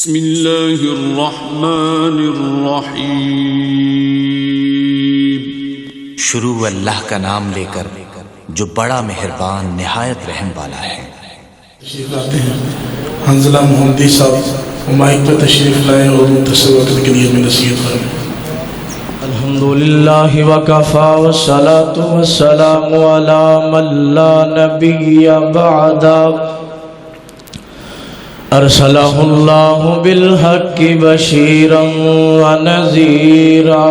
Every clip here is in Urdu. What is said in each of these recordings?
بسم اللہ الرحمن الرحیم۔ شروع اللہ کا نام لے کر جو بڑا مہربان نہایت رحم والا ہے۔ تشریف لاتے ہیں حنزلہ محمدی صاحب، مائک پہ تشریف لائیں اور منتصر وقت کے لیے ہمیں نصیحت فرمائیں۔ الحمدللہ وکفا والصلاة والسلام علی من لا نبی بعدا، ارسلہ اللہ بالحق بشیرا ونذیرا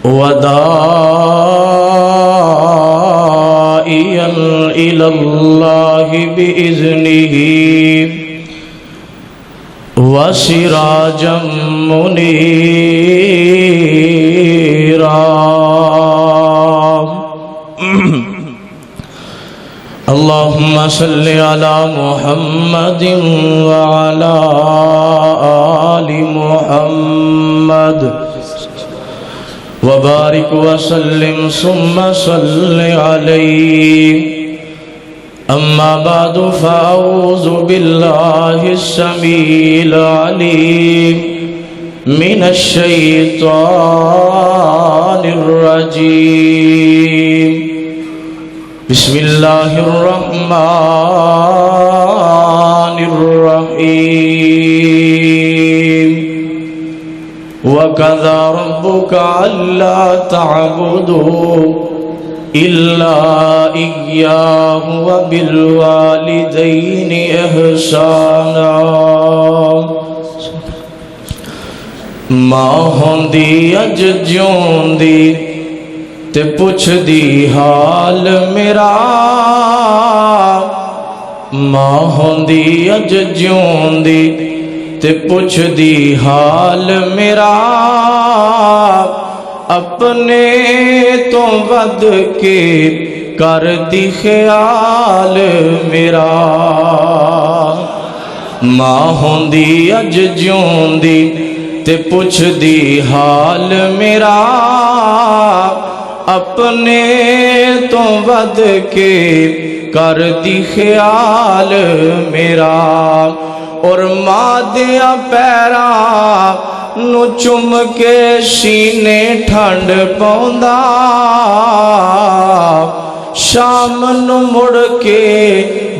وداعیا الی اللہ بإذنہ وسراجا منیرا۔ اللہم صل علی محمد وعلی آل محمد وبارک وسلم ثم صل علیہ۔ اما بعد فاعوذ باللہ السمیع العلیم من الشیطان الرجیم۔ بسم اللہ الرحمن الرحیم۔ وَقَضَىٰ رَبُّكَ أَلَّا تَعْبُدُوا إِلَّا إِيَّاهُ وَبِالْوَالِدَيْنِ إِحْسَانًا۔ ماں ہوندی اج جیوندی تے پوچھ دی حال میرا، ماں ہوندی اج جیوندی تے پوچھ دی حال میرا، اپنے تو ود کے کر دی خیال میرا۔ ماں ہوندی اج جیوندی تے پوچھ دی حال میرا، اپنے تو ود کے کر دی خیال میرا۔ اور ماں دیا پیرا نو چم کے سینے ٹھنڈ پوندا، شام نو مڑ کے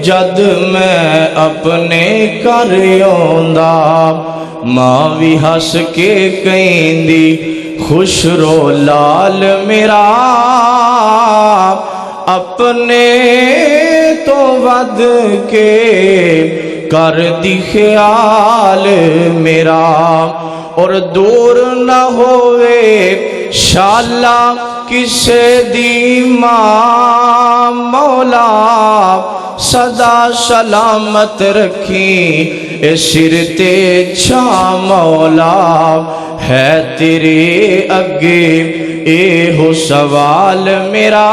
جد میں اپنے گھر آوندا، ماں بھی ہس کے کہندی خوش رو لال میرا، اپنے تو ود کے کر دی خیال میرا۔ اور دور نہ ہوئے شالا کسے دی ماں، مولا صدا سلامت رکھی اے سر تے چھا مولا۔ ہے تیرے اگے اے ہو سوال میرا،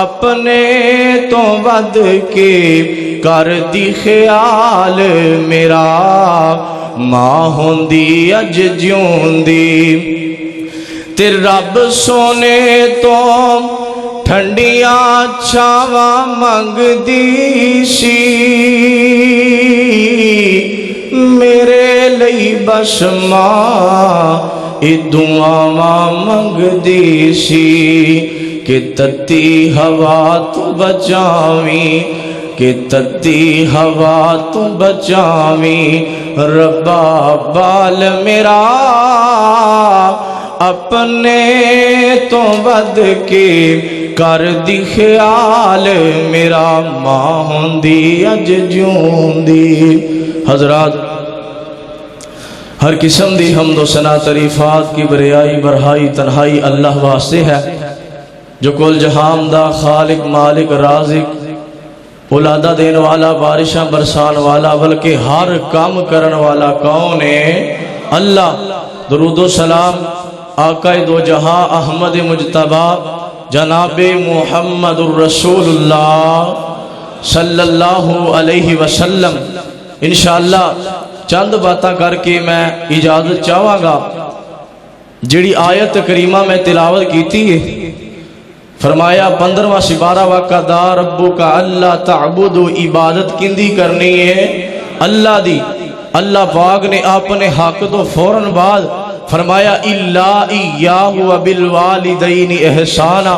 اپنے تو ود کے کر دی خیال میرا۔ ماں ہوندی اج جیوندی تے رب سونے تو ٹھنڈیاں چھاواں منگ دی سی، میرے لئی بس ماں اے دعاواں منگ دی سی، کہ تتی ہوا تو بچاویں، کہ تتی ہوا تو بچاویں ربا بال میرا، اپنے تو ود کے کر دی خیال میرا۔ ماں ہوندی اج جیوندی۔ حضرات، ہر قسم دی حمد و ثنا تعریفات کی بریائی برہائی تنہائی اللہ واسطے ہے، جو کل جہان دا خالق مالک رازق اولادہ دین والا بارشاں برسان والا بلکہ ہر کام کرن والا کون ہے؟ اللہ۔ درود و سلام آقا دو جہاں احمد مجتبی جناب محمد الرسول اللہ صلی اللہ علیہ وسلم۔ انشاءاللہ چند باتاں کر کے میں اجازت چاہواں گا۔ جڑی آیت کریمہ میں تلاوت کیتی ہے فرمایا 15واں سپارہ وَقَضَى رَبُّكَ أَلَّا تَعْبُدُوا، عبادت کندی کرنی ہے اللہ دی۔ اللہ پاک نے اپنے حق تو فوراً بعد فرمایا إِلَّا إِيَّاهُ وَبِالْوَالِدَيْنِ إِحْسَانًا،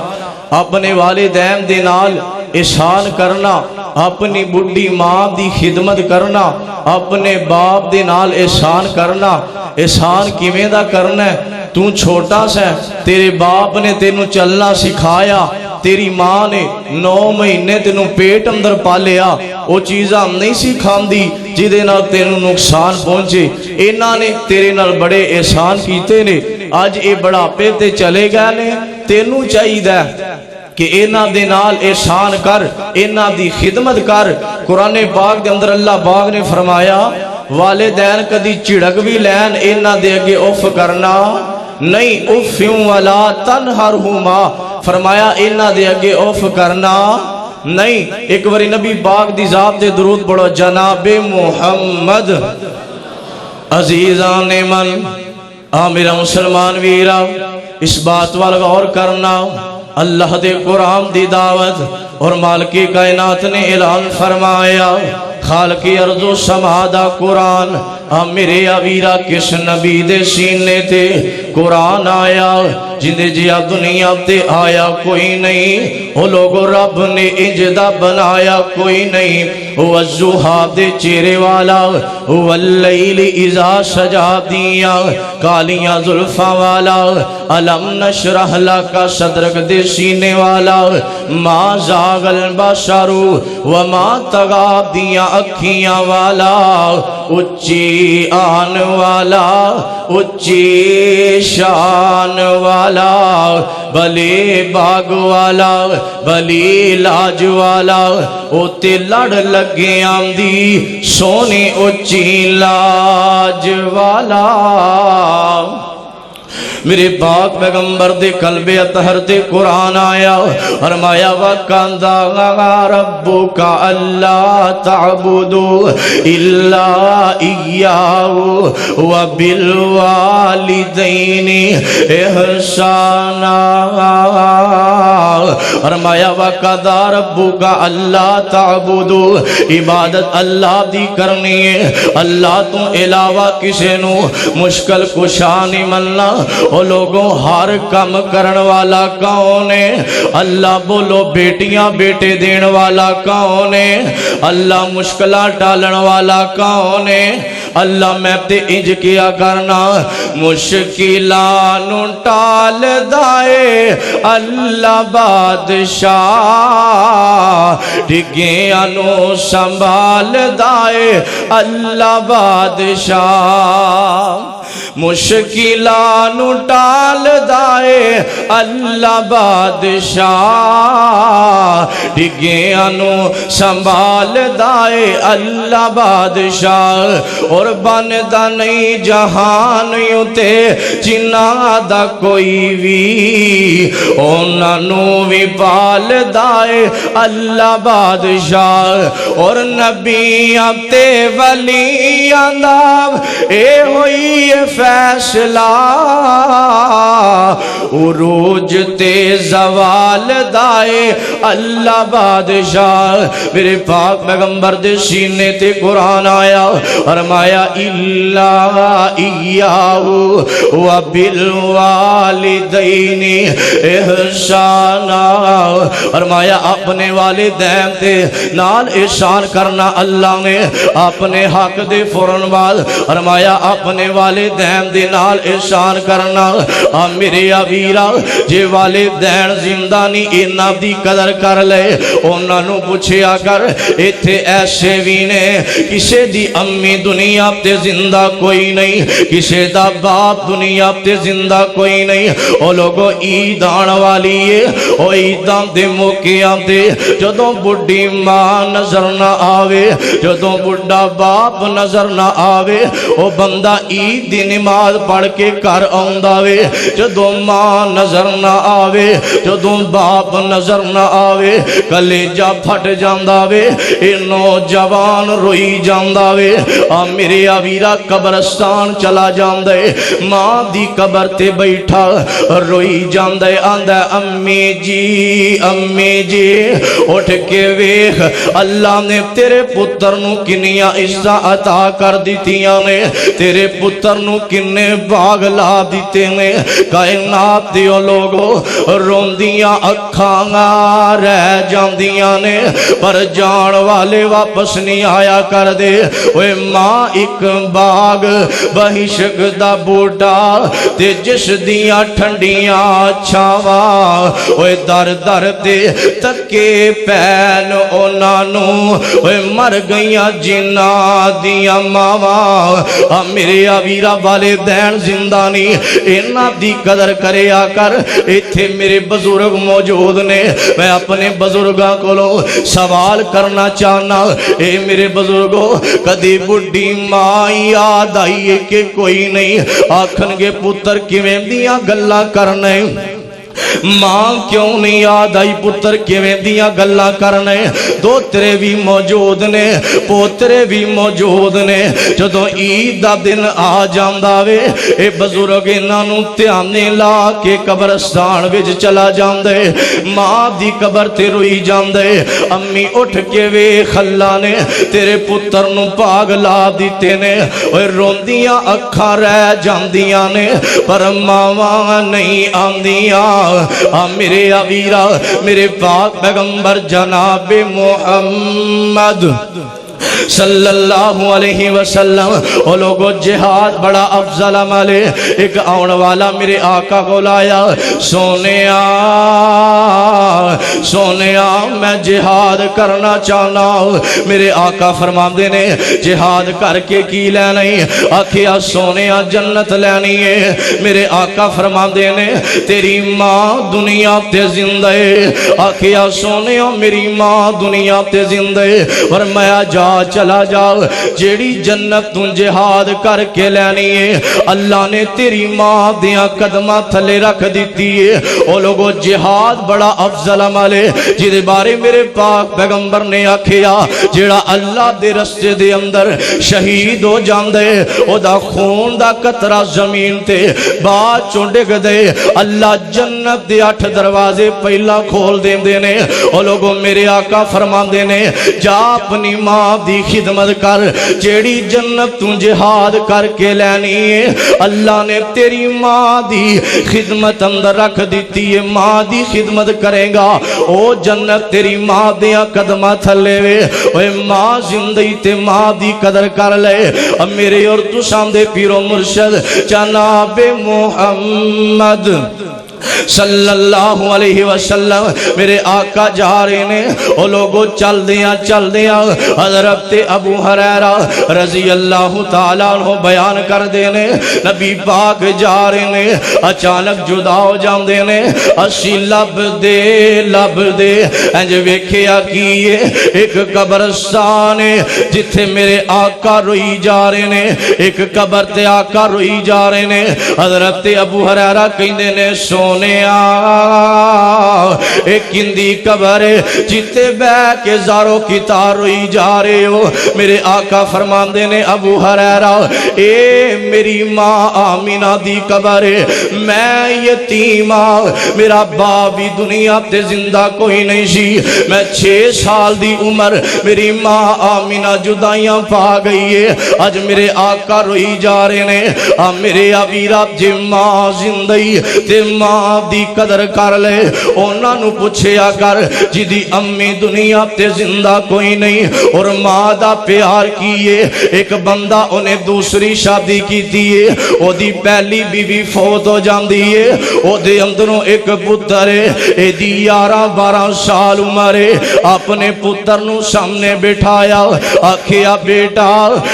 اپنے والدین دے نال احسان کرنا، اپنی بڑھی ماں دی خدمت کرنا، اپنے باپ دے نال احسان کرنا۔ احسان کیویں دا کرنا ہے؟ تو چھوٹا سا تیرے باپ نے تینوں چلنا سکھایا، تیری ماں نے 9 مہینے تینوں پیٹ اندر پالیا، وہ چیزاں نہیں سکھاندی جدے نال تینوں نقصان پہنچے۔ انہاں نے تیرے نال بڑے احسان کیتے نے، آج اے بڑھاپے تے چلے گئے نے، تینوں چاہیے کہ انہاں دے نال احسان کر، انہاں دی خدمت کر۔ قرآن پاک دے اندر اللہ پاک نے فرمایا والدین کدی چڑک بھی لین انہاں دے اگے اف کرنا نہیں، افیوں ولا تنہرہما، فرمایا انہاں دے اگے اف کرنا نہیں۔ ایک باری نبی پاک دی ذات دے درود پڑھو، جناب محمد عزیزان من۔ میرا مسلمان ویرا اس بات وال غور کرنا، اللہ دے قرآن دی دعوت اور مالک کائنات نے اعلان فرمایا، خالق ارض و سما دا قرآن۔ میرے ویرا کس نبی دے سینے تے قرآن آیا جندے جیا دنیا تے آیا کوئی نہیں، وہ لوگ رب نے انجدہ بنایا کوئی نہیں۔ وہ الضحیٰ دے چہرے والا، وہ اللیل اذا سجا دیا کالیاں زلفاں والا، علم نشرح لک صدرک دے سینے والا، ما زاغ البصر وما طغى دیا اکھیاں والا، اچھی آن والا، اچھی شان والا، بھلے باغ والا، بھلی لاج والا، او تے لڑ لگے آمدی سونی اچھی لاج والا۔ میرے پاک پیغمبر دے قلب اطہر تے قرآن آیا، فرمایا وَقَضَى رَبُّكَ أَلَّا تَعْبُدُوا إِلَّا إِيَّاهُ وَبِالْوَالِدَيْنِ إِحْسَانًا، فرمایا وَقَضَى رَبُّكَ أَلَّا تَعْبُدُوا، عبادت اللہ دی کرنی ہے، اللہ تو علاوہ کسے نو مشکل کشا نہیں مننا۔ او لوگوں ہر کم کرن والا کون ہے؟ اللہ بولو بیٹیاں بیٹے دین والا کون ہے؟ اللہ مشکلہ ٹالن والا کون ہے؟ اللہ میں تے انج کیا کرنا، مشکلانو ٹال دائے اللہ بادشاہ، ڈگیانو سنبھال دائے اللہ بادشاہ، مشکلانو ٹال دائے اللہ بادشاہ، ڈگیانو سنبھال دائے اللہ بادشاہ، اور بندا نہیں جہان یوں تے جنہاں دا کوئی بھی، انہوں بھی پال دائے اللہ بادشاہ، اور نبیاں تے ولیاں دا اے ہوئی فیصلہ، عروج تے زوال دائے اللہ بادشاہ۔ میرے پاک پیغمبر دے سینے تے قرآن آیا، فرمایا اِلَّا إِيَّاهُ وَبِالْوَالِدَيْنِ إِحْسَانًا، فرمایا اپنے والدین تے نال احسان کرنا۔ اللہ نے اپنے حق دے فوراً بعد فرمایا اپنے والدین دے نال احسان کرنا۔ میرے ویرا جے والدین زندہ نہیں انہاں دی قدر کر لے، انہاں نو پوچھیا کر ایتھے ایسے بھی نے کسے دی امی دنیا تے زندہ کوئی نہیں، کسے دا باپ دنیا تے زندہ کوئی نہیں۔ او لوگو عید آن والی ہے، او عیداں دے موقعاں تے جدوں بڈھی ماں نظر نہ آوے، جدوں بڈھا باپ نظر نہ آوے، او بندہ عید دی نعمت نماز پڑھ کے گھر آوندا وے جدوں ماں نظر نہ آوے جدوں باپ نظر نہ آوے کلیجہ پھٹ جاندا وے اے نوجوان روئی جاندا وے آ میرے ویرا قبرستان چلا جاندا ہے ماں دی قبر تے بیٹھا روئی جاندا ہے آندا امی جی اٹھ کے ویکھ اللہ نے تیرے پتر نو کنیاں عزت عطا کر دتیاں نے تیرے پتر نو کنے باغ لا دیتے نے کائنات دیو لوگو روندیاں اکھاں رہ جاندیاں نے پر جان والے واپس نہیں آیا کر دے اوے ماں ایک باغ بہشک دا بوٹا تے جس دیاں ٹھنڈیاں چھاواں اوے در در تے تکے پین اونا نو اوے مر گئیاں جنہ دیاں ماواں میرے ویرا والدین زندہ نہیں اینا دی قدر کرے آ کر ایتھے میرے بزرگ موجود نے میں اپنے بزرگاں کو سوال کرنا چاہنا اے میرے بزرگوں کدی بڑھی ماں یاد آئیے کہ کوئی نہیں آکھن گے پتر کیویں دیاں گلاں کرنے ماں کیوں نہیں یاد آئی پتر کیویں دیاں گلاں کرنے دوترے بھی موجود نے پوترے بھی موجود نے جدوں عید دا دن آ جاندا وے اے بزرگ انہاں نوں دھیانے لا کے قبرستان وچ چلا جاندے ماں دی قبر تے روئی جاندے امی اٹھ کے ویکھ اللہ نے تیرے پتر نوں پاگ لا دتے نے اوے روندیاں اکھاں رہ جاندیاں نے پر ماواں نہیں آندیاں میرے ویرا میرے پاک پیغمبر جناب محمد صلی اللہ علیہ وسلم او لوگو جہاد بڑا افضل عمل ہے ایک آن والا میرے آقا کو لایا سونیا میں جہاد کرنا چاہنا میرے آقا فرماندے نے جہاد کر کے کی لینی آکھیا سونیا جنت لینی ہے میرے آقا فرماندے نے تیری ماں دنیا تے زندہ ہے آکھیا سونیا میری ماں دنیا تے زندہ ہے فرمایا جا چلا جاؤ جیڑی جنت تم جہاد کر کے لینی ہے اللہ نے تیری ماں دیاں قدمہ تھلے رکھ دیتی ہے او لوگو جہاد بڑا افضل عمل ہے جیدے بارے میرے پاک پیغمبر نے آکھیا جیڑا اللہ دے رستے دے اندر شہید ہو جاندے او دا خون دا قطرہ زمین تے بات چونڈے گدے اللہ جنت دے 8 دروازے پہلا کھول دیں دینے او لوگو میرے آقا فرمان دینے جا اپنی ماں دی خدمت کر جیڑی جنت تو جہاد کر کے لینی ہے اللہ نے تیری ماں دی خدمت اندر رکھ دیتی ہے ماں دی خدمت کرے گا او جنت تیری ماں دیاں قدمہ تھلے وے اوے ماں زندگی تے ماں دی قدر کر لے اب میرے اور تو سامنے پیرو مرشد جناب محمد صلی اللہ علیہ وسلم میرے آقا جا رہے نے وہ لوگوں چل دیاں حضرت ابو ہریرہ رضی اللہ تعالیٰ عنہ بیان کر دینے نبی پاک جا رہے نے اچانک جدا ہو جان دینے اسی لب دے انج ویکھیا کیے ایک قبرستان جتھے میرے آقا روئی جا رہے نے ایک قبر تے آقا روئی جا رہے نے حضرت ابو ہریرہ کہندے نے سونے ایک کندی قبر جتے بے کے زاروں کی تاروئی جا رہے ہو میرے آقا فرمان دینے ابو ہریرہ اے میری ماں آمینہ دی قبر میں یتیم میرا باپ بھی دنیا تے زندہ کوئی نہیں سی میں 6 سال دی عمر میری ماں آمینہ جدائیاں پا گئی ہے آج میرے آقا روئی جا رہے نے میرے ابیرہ جی ماں زندگی تے ماں دی قدر کر لے اونا نو پوچھیا کر جی دی امی دنیا تے زندہ کوئی نہیں اور ماں دا پیار کیے ایک بندہ انہیں دوسری شادی کی دیئے او دی پہلی بیوی فوت ہو جان دیئے او دے اندروں ایک پتر اے دی 11-12 سال عمرے اپنے پتر نو سامنے بٹھایا آکھیا بیٹا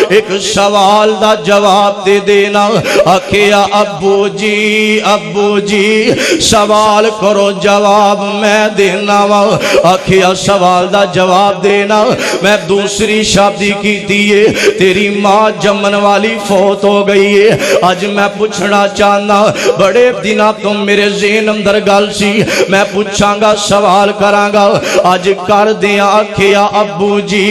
ایک سوال دا جواب دے دینا آکھیا ابو جی سوال کرو جواب میں دینا وا آکھیا سوال دا جواب دینا میں دوسری شادی کی دیئے تیری ماں جمن والی فوت ہو گئی ہے آج میں پوچھنا چاہنا بڑے دنہ تم میرے ذہن اندر گل سی میں پوچھاں گا سوال کراں گا آج کر دیا آکھیا ابو جی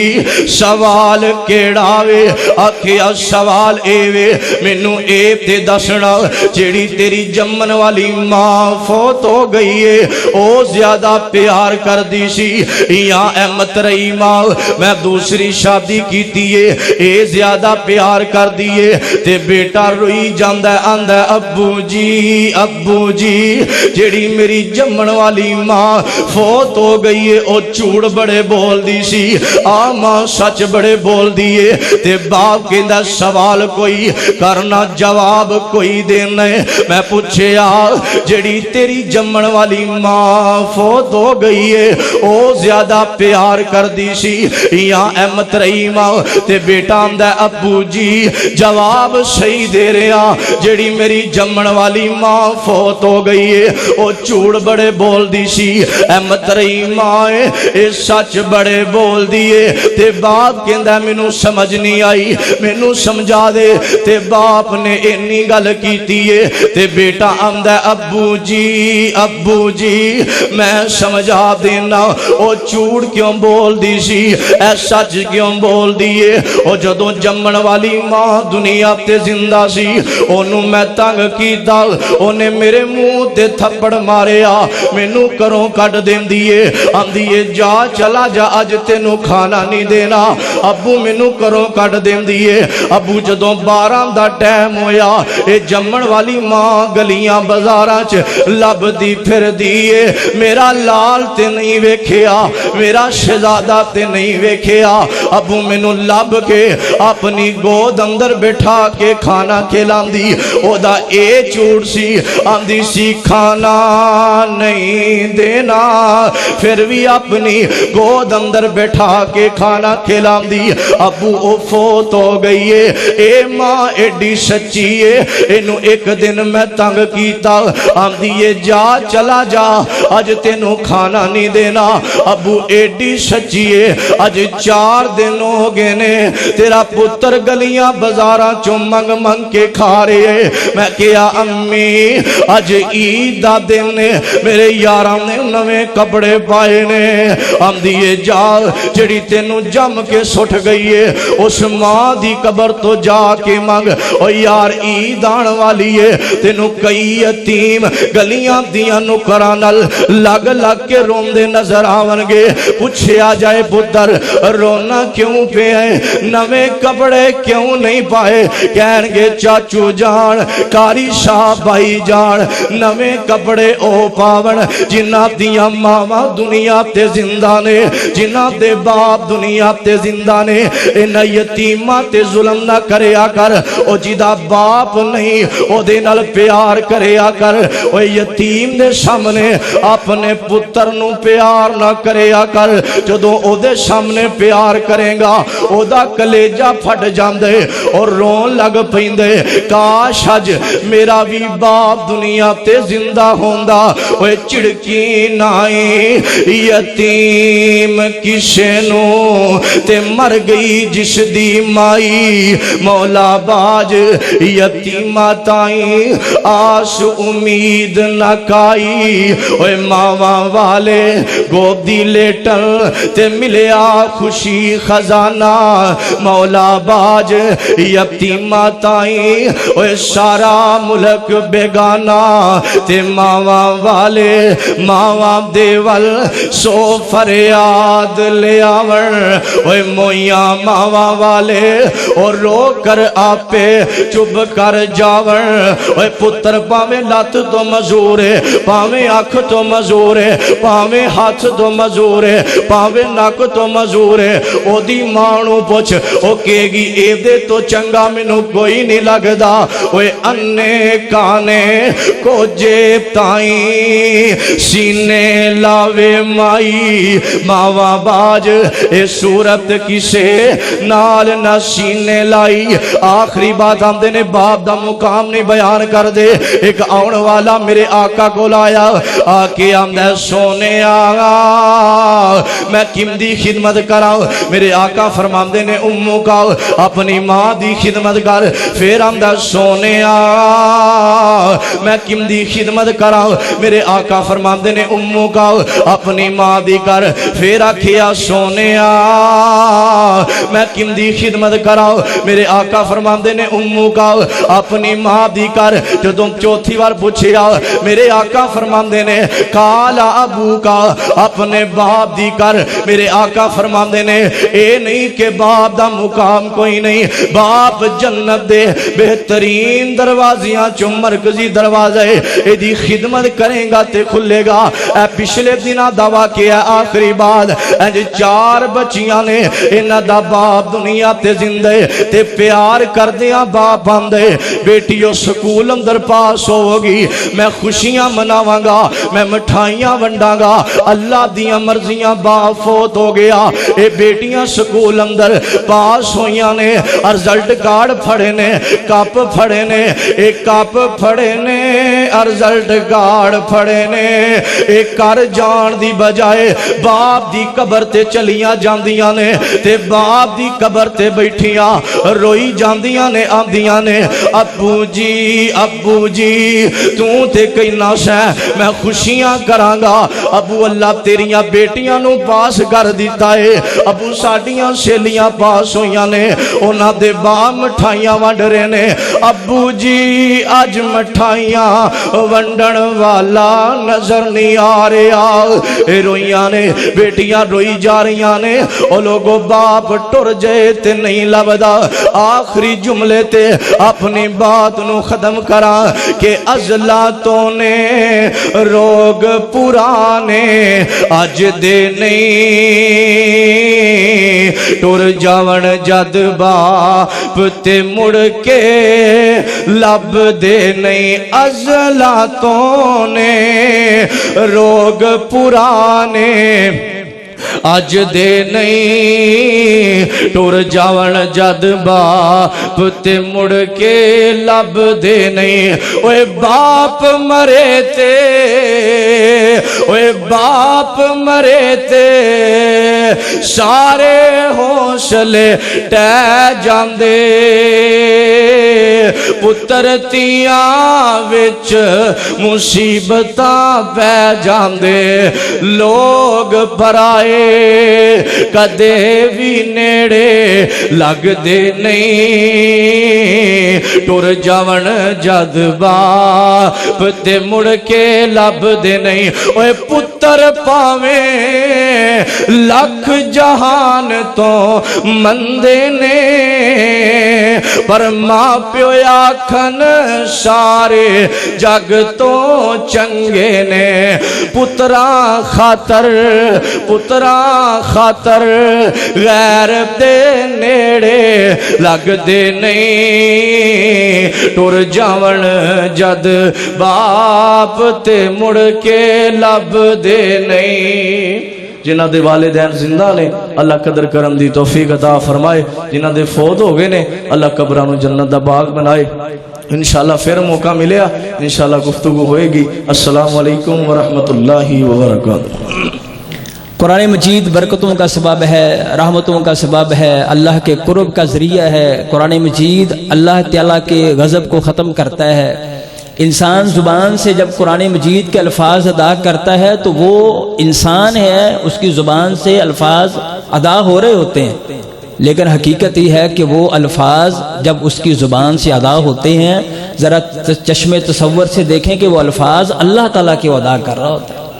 سوال کیڑا وے آکھیا سوال اے وے مینوں اے تے دسنا جیڑی تیری جمن والی ماں فوت ہو گئی ہے او زیادہ پیار کر دی سی یا احمد رہی ماں میں دوسری شادی کی دیئے اے زیادہ پیار کر دیئے تے بیٹا روئی جاندہ آندہ ابو جی جیڑی میری جمن والی ماں فوت ہو گئی ہے او چوڑ بڑے بول دی سی ماں سچ بڑے بول دیئے تے باپ کہندہ سوال کوئی کرنا جواب کوئی دینا ہے میں پوچھے جیڑی تیری جمن والی ماں فوت ہو گئی ہے او زیادہ پیار کر دی سی یا احمد رہی ماں تے بیٹا آمدہ ابو جی جواب صحیح دے رہا جیڑی میری جمن والی ماں فوت ہو گئی ہے او چوڑ بڑے بول دی سی احمد رہی ماں اے سچ بڑے بول دیئے تے باپ کہندہ مینوں سمجھ نہیں آئی مینوں سمجھا دے تے باپ نے انی گل کی دیئے تے بیٹا آمدہ ابو جی میں سمجھا دینا او چوڑ کیوں بول دی سی اے سچ کیوں بول دیئے او جدوں جمن والی ماں دنیا تے زندہ سی انہوں میں تنگ کیتا انہیں میرے منہ تے تھپڑ ماریا مینوں کروں کٹ دین دیئے آندیے جا چلا جا اج تینوں کھانا نہیں دینا ابو مینوں کروں کٹ دین دیئے ابو جدوں 12 دا ٹائم ہویا اے جمن والی ماں گلیاں بازاراں چ لب دی پھر دیئے میرا لال تے نہیں ویکھیا میرا شہزادہ تے نہیں ویکھیا ابو مینوں لب کے اپنی گود اندر بٹھا کے کھانا کھلان دی او دا اے چوڑ سی آندی سی کھانا نہیں دینا پھر بھی اپنی گود اندر بٹھا کے کھانا کھلان دی ابو او فوت ہو گئی ہے اے ماں ایڈی سچی ہے انہوں ایک دن میں تنگ کیتا آندی یہ جا چلا جا اج تینوں کھانا نہیں دینا ابو ایڈی سچی ہے اج 4 دن ہو گئے نے تیرا پتر گلیاں بازاراں چوں منگ منگ کے کھا رہے میں کیا امی اج عید دا دن میرے یاراں نے نویں کپڑے پائے نے آندی یہ جا جڑی تینوں جم کے سٹ گئی ہے اس ماں دی قبر تو جا کے منگ او یار عید آن والی ہے تینوں کئی یتیم گلیاں دیاں نکراں نال لگ لگ کے روندے نظر آونگے پوچھے آ جائے پتر رونا کیوں پہ ہے نویں کپڑے کیوں نہیں پائے کہنگے چاچو جان کاری شاہ بھائی جان نویں کپڑے او پاون جنہ دیاں ماما دنیا تے زندہ نے جنہ دے باپ دنیا تے زندہ نے انہ یتیمہ تے ظلم نہ کریا کر او جدہ باپ نہیں او دے نال پیار کریا کر او یتیم دے سامنے اپنے پتر نو پیار نہ کریا کر جدوں او دے سامنے پیار کریں گا او دا کلیجہ پھٹ جاندے اور رون لگ پیندے کاش اج میرا بھی باپ دنیا تے زندہ ہوندا او چڑکی نائی یتیم کسے نو تے مر گئی جس دی مائی مولا باج یتیمہ تائیں آس امید نہ کائی اوے ماما والے گودی لیٹن تے ملیا خوشی خزانہ مولا باج یتیمہ تائیں اوے سارا ملک بیگانہ تے ماما والے ماما دیول سو فریاد لے آور اوے مویاں ماما والے اور رو کر آپے چب کر جاور اوے پتر پاویں لات تو مزور ہے پاویں آنکھ تو مزور ہے پاویں ہاتھ تو مزور ہے پاویں ناک تو مزور ہے او دی مانو پوچھ او کہے گی اے دے تو چنگا منو کوئی نہیں لگدا اوے انے کانے کو جیب تائیں سینے لاوے مائی ماوا باج اے صورت کسے نال نہ سینے لائی آخری بات ہم دے نے باپ دا مقام نہیں بیان کر دے ایک آن والا والا میرے آقا کو لایا آ کے آمدہ سونے میں کم دی خدمت کراؤ میرے آقا فرماندے نے امو کا اپنی ماں دی خدمت کر پھر آمدہ سونے میں کم دی خدمت کراؤ میرے آقا فرماندے نے امو کا اپنی ماں دی کر پھر آکھیا سونے میں کم دی خدمت کراؤ میرے آقا فرماندے نے امو کا اپنی ماں دی کر جو تم چوتھی بار پوچھیا میرے آقا فرماندے نے کالا ابو کا اپنے باپ دی کر میرے آقا فرماندے نے اے نہیں کہ باپ دا مقام کوئی نہیں باپ جنت دے بہترین دروازیاں چو مرکزی دروازے اے دی خدمت کریں گا تے کھلے گا اے پچھلے دنہ دعویٰ کیا آخری بات اے 4 بچیاں نے انہ دا باپ دنیا تے زندے تے پیار کر دیا باپ آندے بیٹیوں سکول اندر پاس ہوگی میں خوشیاں مناواں گا میں مٹھائیاں ونڈاں گا اللہ دیاں مرضیاں باپ فوت ہو گیا اے بیٹیاں سکول اندر پاس ہویاں نے ارزلٹ کارڈ پھڑے نے کپ پھڑے نے ایک کپ پھڑے نے ارزلٹ کارڈ پھڑے نے ایک کر جان دی بجائے باپ دی قبر تے چلیاں جاندیاں نے تے باپ دی قبر تے بیٹھیاں روئی جاندیاں نے آندیاں نے ابو جی تو تے کئی ناشا ہے میں خوشیاں کرانگا ابو اللہ تیریاں بیٹیاں نو پاس کر دیتا ہے ابو ساڑیاں سیلیاں پاس ہویاں نے اونا دے با مٹھائیاں ونڈرے نے ابو جی آج مٹھائیاں ونڈن والا نظر نہیں آ رہا رویاں نے بیٹیاں روئی جا رہیاں نے او لوگوں باپ ٹر جائے تے نہیں لبدا آخری جملے تے اپنی بات نو ختم کرا کہ ازلاتوں نے روگ پرانے آج دے نہیں ٹر جاون جد باپ تے مڑ کے لب دے نہیں ازلاتوں نے روگ پرانے آج دے نہیں ٹور جاون جد باپ تے مڑ کے لب دے نہیں اوے باپ مرے تے اوے باپ مرے تے سارے حوصلے ٹہ جاندے پتر تیاں وچ مصیبتاں پہ جاندے لوگ پرائے کدے بھی نیڑے لگ دے نہیں ٹر جاون جد باپ تے مڑ کے لب دے نہیں اوے پتر پاویں لکھ جہان تو مندے نے پر ماں پیو آکھن سارے جگ تو چنگے نے پتران خاطر غیر دے نیڑے لگ دے نہیں ٹر جاون جد باپ تے مڑ کے لب دے نہیں جنہ دے والدین زندہ نے اللہ قدر کرم دی توفیق عطا فرمائے جنہ دے فوت ہو گئے نے اللہ قبرانو جنت دا باغ بنائے انشاءاللہ پھر موقع ملیا انشاءاللہ گفتگو ہوئے گی السلام علیکم ورحمت اللہ وبرکاتہ قرآن مجید برکتوں کا سبب ہے رحمتوں کا سبب ہے اللہ کے قرب کا ذریعہ ہے قرآن مجید اللہ تعالیٰ کے غضب کو ختم کرتا ہے انسان زبان سے جب قرآن مجید کے الفاظ ادا کرتا ہے تو وہ انسان ہے اس کی زبان سے الفاظ ادا ہو رہے ہوتے ہیں لیکن حقیقت یہ ہے کہ وہ الفاظ جب اس کی زبان سے ادا ہوتے ہیں ذرا چشم تصور سے دیکھیں کہ وہ الفاظ اللہ تعالیٰ کے ادا کر رہا ہوتا ہے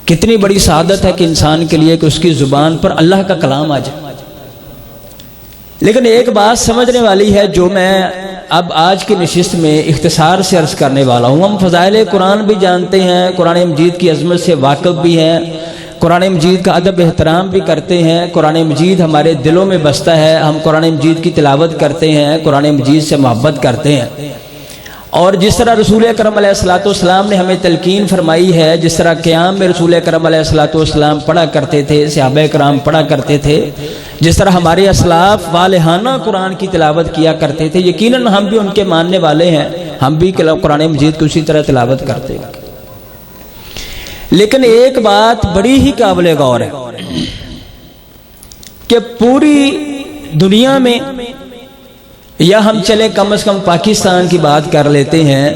کتنی بڑی سعادت ہے کہ انسان کے لیے کہ اس کی زبان پر اللہ کا کلام آ جائے لیکن ایک بات سمجھنے والی ہے جو میں اب آج کی نشست میں اختصار سے عرض کرنے والا ہوں ہم فضائل قرآن بھی جانتے ہیں قرآن مجید کی عظمت سے واقف بھی ہیں قرآن مجید کا ادب احترام بھی کرتے ہیں قرآن مجید ہمارے دلوں میں بستا ہے ہم قرآن مجید کی تلاوت کرتے ہیں قرآن مجید سے محبت کرتے ہیں اور جس طرح رسول اکرم علیہ السلام نے ہمیں تلقین فرمائی ہے جس طرح قیام میں رسول اکرم علیہ السلام پڑھا کرتے تھے صحابہ کرام پڑھا کرتے تھے جس طرح ہمارے اسلاف والہانہ قرآن کی تلاوت کیا کرتے تھے یقیناً ہم بھی ان کے ماننے والے ہیں ہم بھی قرآن مجید کو اسی طرح تلاوت کرتے ہیں. لیکن ایک بات بڑی ہی قابل غور ہے کہ پوری دنیا میں، یا ہم چلے کم از کم پاکستان کی بات کر لیتے ہیں،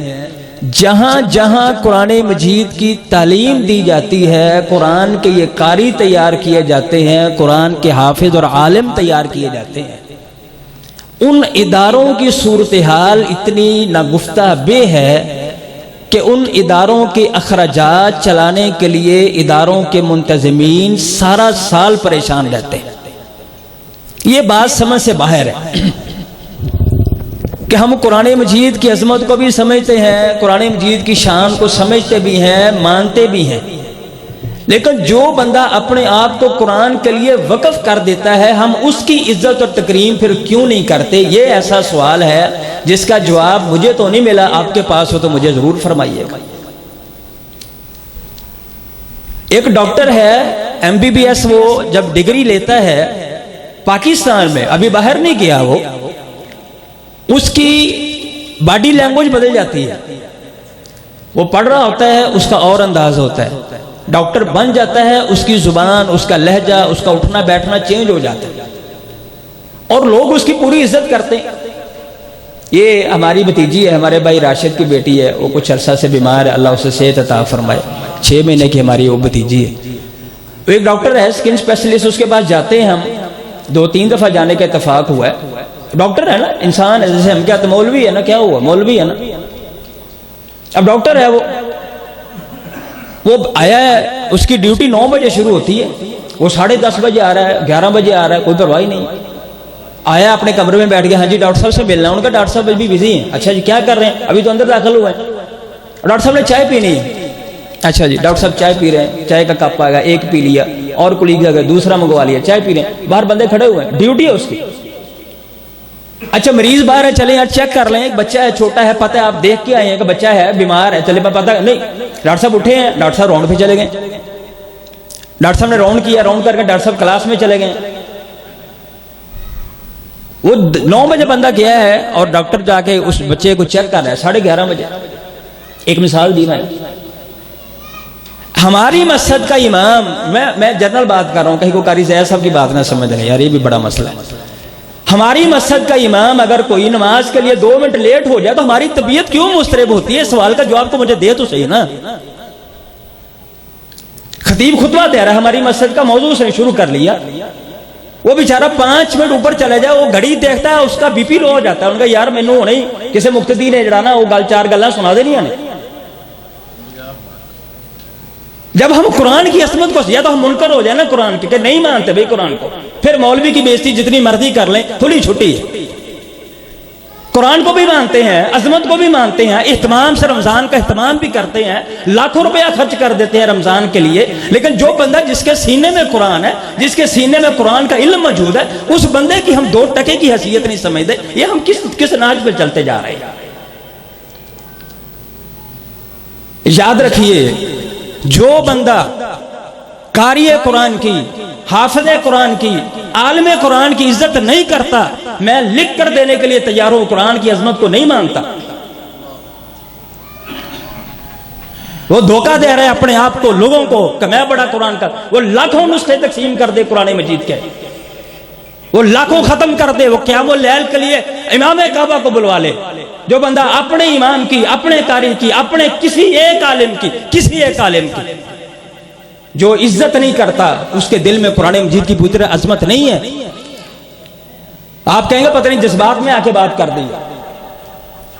جہاں جہاں قرآن مجید کی تعلیم دی جاتی ہے، قرآن کے یہ قاری تیار کیے جاتے ہیں، قرآن کے حافظ اور عالم تیار کیے جاتے ہیں، ان اداروں کی صورتحال اتنی ناگفتہ بے ہے کہ ان اداروں کے اخراجات چلانے کے لیے اداروں کے منتظمین سارا سال پریشان رہتے ہیں. یہ بات سمجھ سے باہر ہے کہ ہم قرآن مجید کی عظمت کو بھی سمجھتے ہیں، قرآن مجید کی شان کو سمجھتے بھی ہیں، مانتے بھی ہیں، لیکن جو بندہ اپنے آپ کو قرآن کے لیے وقف کر دیتا ہے، ہم اس کی عزت اور تکریم پھر کیوں نہیں کرتے؟ یہ ایسا سوال ہے جس کا جواب مجھے تو نہیں ملا، آپ کے پاس ہو تو مجھے ضرور فرمائیے گا. ایک ڈاکٹر ہے MBBS، وہ جب ڈگری لیتا ہے پاکستان میں، ابھی باہر نہیں گیا، وہ اس کی باڈی لینگویج بدل جاتی ہے. وہ پڑھ رہا ہوتا ہے، اس کا اور انداز ہوتا ہے. ڈاکٹر بن جاتا ہے، اس کی زبان، اس کا لہجہ، اس کا اٹھنا بیٹھنا چینج ہو جاتا ہے، اور لوگ اس کی پوری عزت کرتے ہیں. یہ ہماری بھتیجی ہے، ہمارے بھائی راشد کی بیٹی ہے، وہ کچھ عرصہ سے بیمار ہے، اللہ اسے صحت عطا فرمائے. 6 مہینے کی ہماری وہ بھتیجی ہے. وہ ایک ڈاکٹر ہے، اسکن اسپیشلسٹ، اس کے پاس جاتے ہیں ہم. 2-3 دفعہ جانے کا اتفاق ہوا ہے. ڈاکٹر ہے نا، انسان ہے جیسے ہم، کیا تو مولوی ہے نا، کیا ہوا، مولوی ہے نا. اب ڈاکٹر ہے، وہ آیا ہے، اس کی ڈیوٹی 9 بجے شروع ہوتی ہے، وہ 10:30 بجے آ رہا ہے، 11 بجے آ رہا ہے، کوئی پرواہ نہیں. آیا اپنے کمرے میں بیٹھ گیا، ہاں جی ڈاکٹر صاحب سے ملنا ہے. ان کا ڈاکٹر صاحب بھی بزی ہیں. اچھا جی کیا کر رہے ہیں؟ ابھی تو اندر داخل ہوا ہے. ڈاکٹر صاحب نے چائے پینی ہے. اچھا جی ڈاکٹر صاحب چائے پی رہے ہیں، چائے کا کپ آ گیا، ایک پی لیا، اور کولیگ آ گیا، دوسرا منگوا لیا، چائے پی رہے ہیں. باہر بندے کھڑے ہوئے ہیں، ڈیوٹی ہے اس کی. اچھا مریض باہر ہے، چلیں یار چیک کر لیں، ایک بچہ ہے چھوٹا ہے، پتہ ہے آپ دیکھ کے آئے ہیں کہ بچہ ہے بیمار ہے، چلے پتہ نہیں. ڈاکٹر صاحب اٹھے ہیں، ڈاکٹر صاحب راؤنڈ پہ چلے گئے. ڈاکٹر صاحب نے راؤنڈ کیا، راؤنڈ کر کے ڈاکٹر صاحب کلاس میں چلے گئے. وہ 9 بجے بندہ گیا ہے اور ڈاکٹر جا کے اس بچے کو چیک کر رہا ہے 11:30 بجے. ایک مثال دی میں، ہماری مسجد کا امام، میں جنرل بات کر رہا ہوں، کہیں کو قاری زیاد صاحب کی بات نہ سمجھ رہے، یار یہ بھی بڑا مسئلہ ہے. ہماری مسجد کا امام اگر کوئی نماز کے لیے 2 منٹ لیٹ ہو جائے تو ہماری طبیعت کیوں مضطرب ہوتی ہے؟ سوال کا جواب تو مجھے دے تو صحیح نا. خطیب خطبہ دے رہا ہے، ہماری مسجد کا موضوع سے شروع کر لیا، وہ بیچارہ 5 منٹ اوپر چلے جائے، وہ گھڑی دیکھتا ہے، اس کا بی پی لو ہو جاتا ہے. ان کا یار مینوں ہونے کسی مقتدی نے جڑانا، وہ 4 گلاں سنا دینی ہیں. جب ہم قرآن کی عظمت کو، یا تو ہم منکر ہو جائے نا قرآن کی، کہ نہیں مانتے بھائی قرآن کو، پھر مولوی کی بےزتی جتنی مرضی کر لیں، کھلی چھٹی ہے. قرآن کو بھی مانتے ہیں، عظمت کو بھی مانتے ہیں، اہتمام سے رمضان کا اہتمام بھی کرتے ہیں، لاکھوں روپیہ خرچ کر دیتے ہیں رمضان کے لیے. لیکن جو بندہ جس کے سینے میں قرآن ہے، جس کے سینے میں قرآن کا علم موجود ہے، اس بندے کی ہم 2 ٹکے کی حیثیت نہیں سمجھتے. یہ ہم کس ناج پہ چلتے جا رہے ہیں؟ یاد رکھیے، جو بندہ قاری قرآن کی، حافظ قرآن کی، عالم قرآن کی عزت نہیں کرتا، میں لکھ کر دینے کے لیے تیار ہوں، قرآن کی عظمت کو نہیں مانتا. وہ دھوکہ دے رہے اپنے آپ کو، لوگوں کو، کہ میں بڑا قرآن کا. وہ لاکھوں نسخے تقسیم کر دے قرآن مجید کے، وہ لاکھوں ختم کر دے، وہ قیام اللیل کے لیے امام کعبہ کو بلوا لے. جو بندہ اپنے امام کی، اپنے قاری کی، اپنے کسی ایک عالم کی جو عزت نہیں کرتا، اس کے دل میں قرآن مجید کی پوری طرح عظمت نہیں ہے. آپ کہیں گے پتہ نہیں جذبات میں آ کے بات کر دی.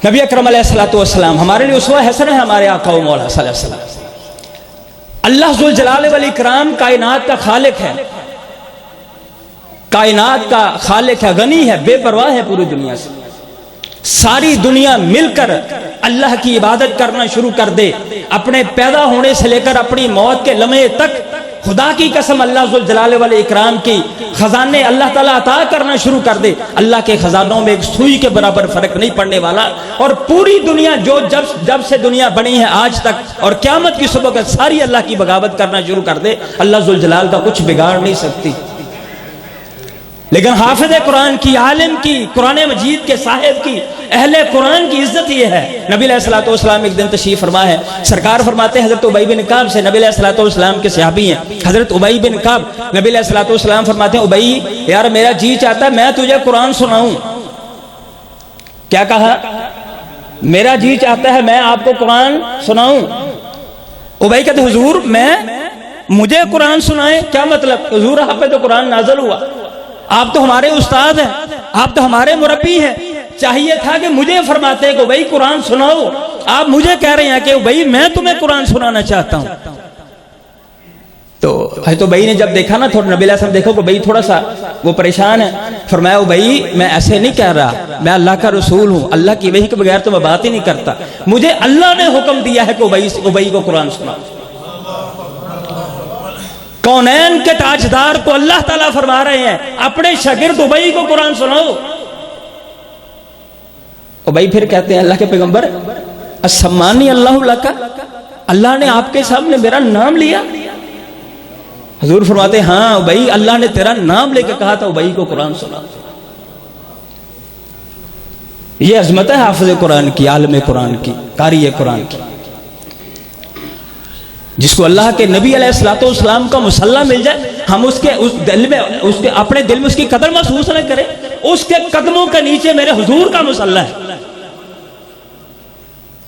نبی اکرم علیہ الصلوۃ والسلام ہمارے لیے اسوہ حسن ہے، ہمارے آقا و مولا صلی اللہ علیہ وسلم. اللہ ذوالجلال والاکرام کائنات کا خالق ہے، کائنات کا خالق ہے، غنی ہے، بے پرواہ ہے پوری دنیا سے. ساری دنیا مل کر اللہ کی عبادت کرنا شروع کر دے، اپنے پیدا ہونے سے لے کر اپنی موت کے لمحے تک خدا کی قسم اللہ ذوالجلال والاکرام کی خزانے اللہ تعالیٰ عطا کرنا شروع کر دے. اللہ کے خزانوں میں ایک سوئی کے برابر فرق نہیں پڑنے والا. اور پوری دنیا جو جب سے دنیا بنی ہے آج تک اور قیامت کی صبح کا ساری اللہ کی بغاوت کرنا شروع کر دے، اللہ ذوالجلال کا کچھ بگاڑ نہیں سکتی. لیکن حافظ قرآن کی، عالم کی، قرآن مجید کے صاحب کی اہل قرآن کی عزت یہ ہے. نبی علیہ الصلوۃ والسلام ایک دن تشریف فرما ہے, سرکار فرماتے ہیں حضرت ابی بن کعب سے, نبی علیہ الصلوۃ والسلام کے صحابی ہیں حضرت ابی بن کعب, نبی علیہ الصلوۃ والسلام فرماتے ہیں ابی یار میرا جی چاہتا ہے میں تجھے قرآن سناؤں. کیا کہا؟ میرا جی چاہتا ہے میں آپ کو قرآن سناؤں. ابی کہتے حضور مجھے قرآن سنائیں, کیا مطلب؟ حضور آپ پہ تو قرآن نازل ہوا, آپ تو ہمارے استاد ہیں, آپ تو ہمارے مربی ہیں, چاہیے تھا کہ مجھے فرماتے ہیں کہ بھائی قرآن سناؤ. آپ مجھے کہہ رہے ہیں کہ بھائی میں تمہیں قرآن سنانا چاہتا ہوں. تو بھائی نے جب دیکھا نا, تھوڑا نبی علیہ السلام دیکھو کہ بھائی تھوڑا سا وہ پریشان ہے, فرمایا بھائی میں ایسے نہیں کہہ رہا, میں اللہ کا رسول ہوں, اللہ کی وحی کے بغیر تو میں بات ہی نہیں کرتا, مجھے اللہ نے حکم دیا ہے کہ ابی کو قرآن سناؤ. کونین کے تاجدار کو اللہ تعالیٰ فرما رہے ہیں اپنے شاگرد ابی کو قرآن سناؤ. ابی پھر کہتے ہیں اللہ کے پیغمبر اسمانی اللہ لک, اللہ نے آپ کے سامنے میرا نام لیا. حضور فرماتے ہیں ہاں ابی اللہ نے تیرا نام لے کے کہا تھا ابی کو قرآن سنا. یہ عظمت ہے حافظ قرآن کی, عالم قرآن کی, قاری قرآن کی, جس کو اللہ کے نبی علیہ الصلوۃ والسلام کا مصلی مل جائے, ہم اس کے اپنے دل میں اس کی قدر محسوس نہ کریں. اس کے قدموں کے نیچے میرے حضور کا مصلی ہے.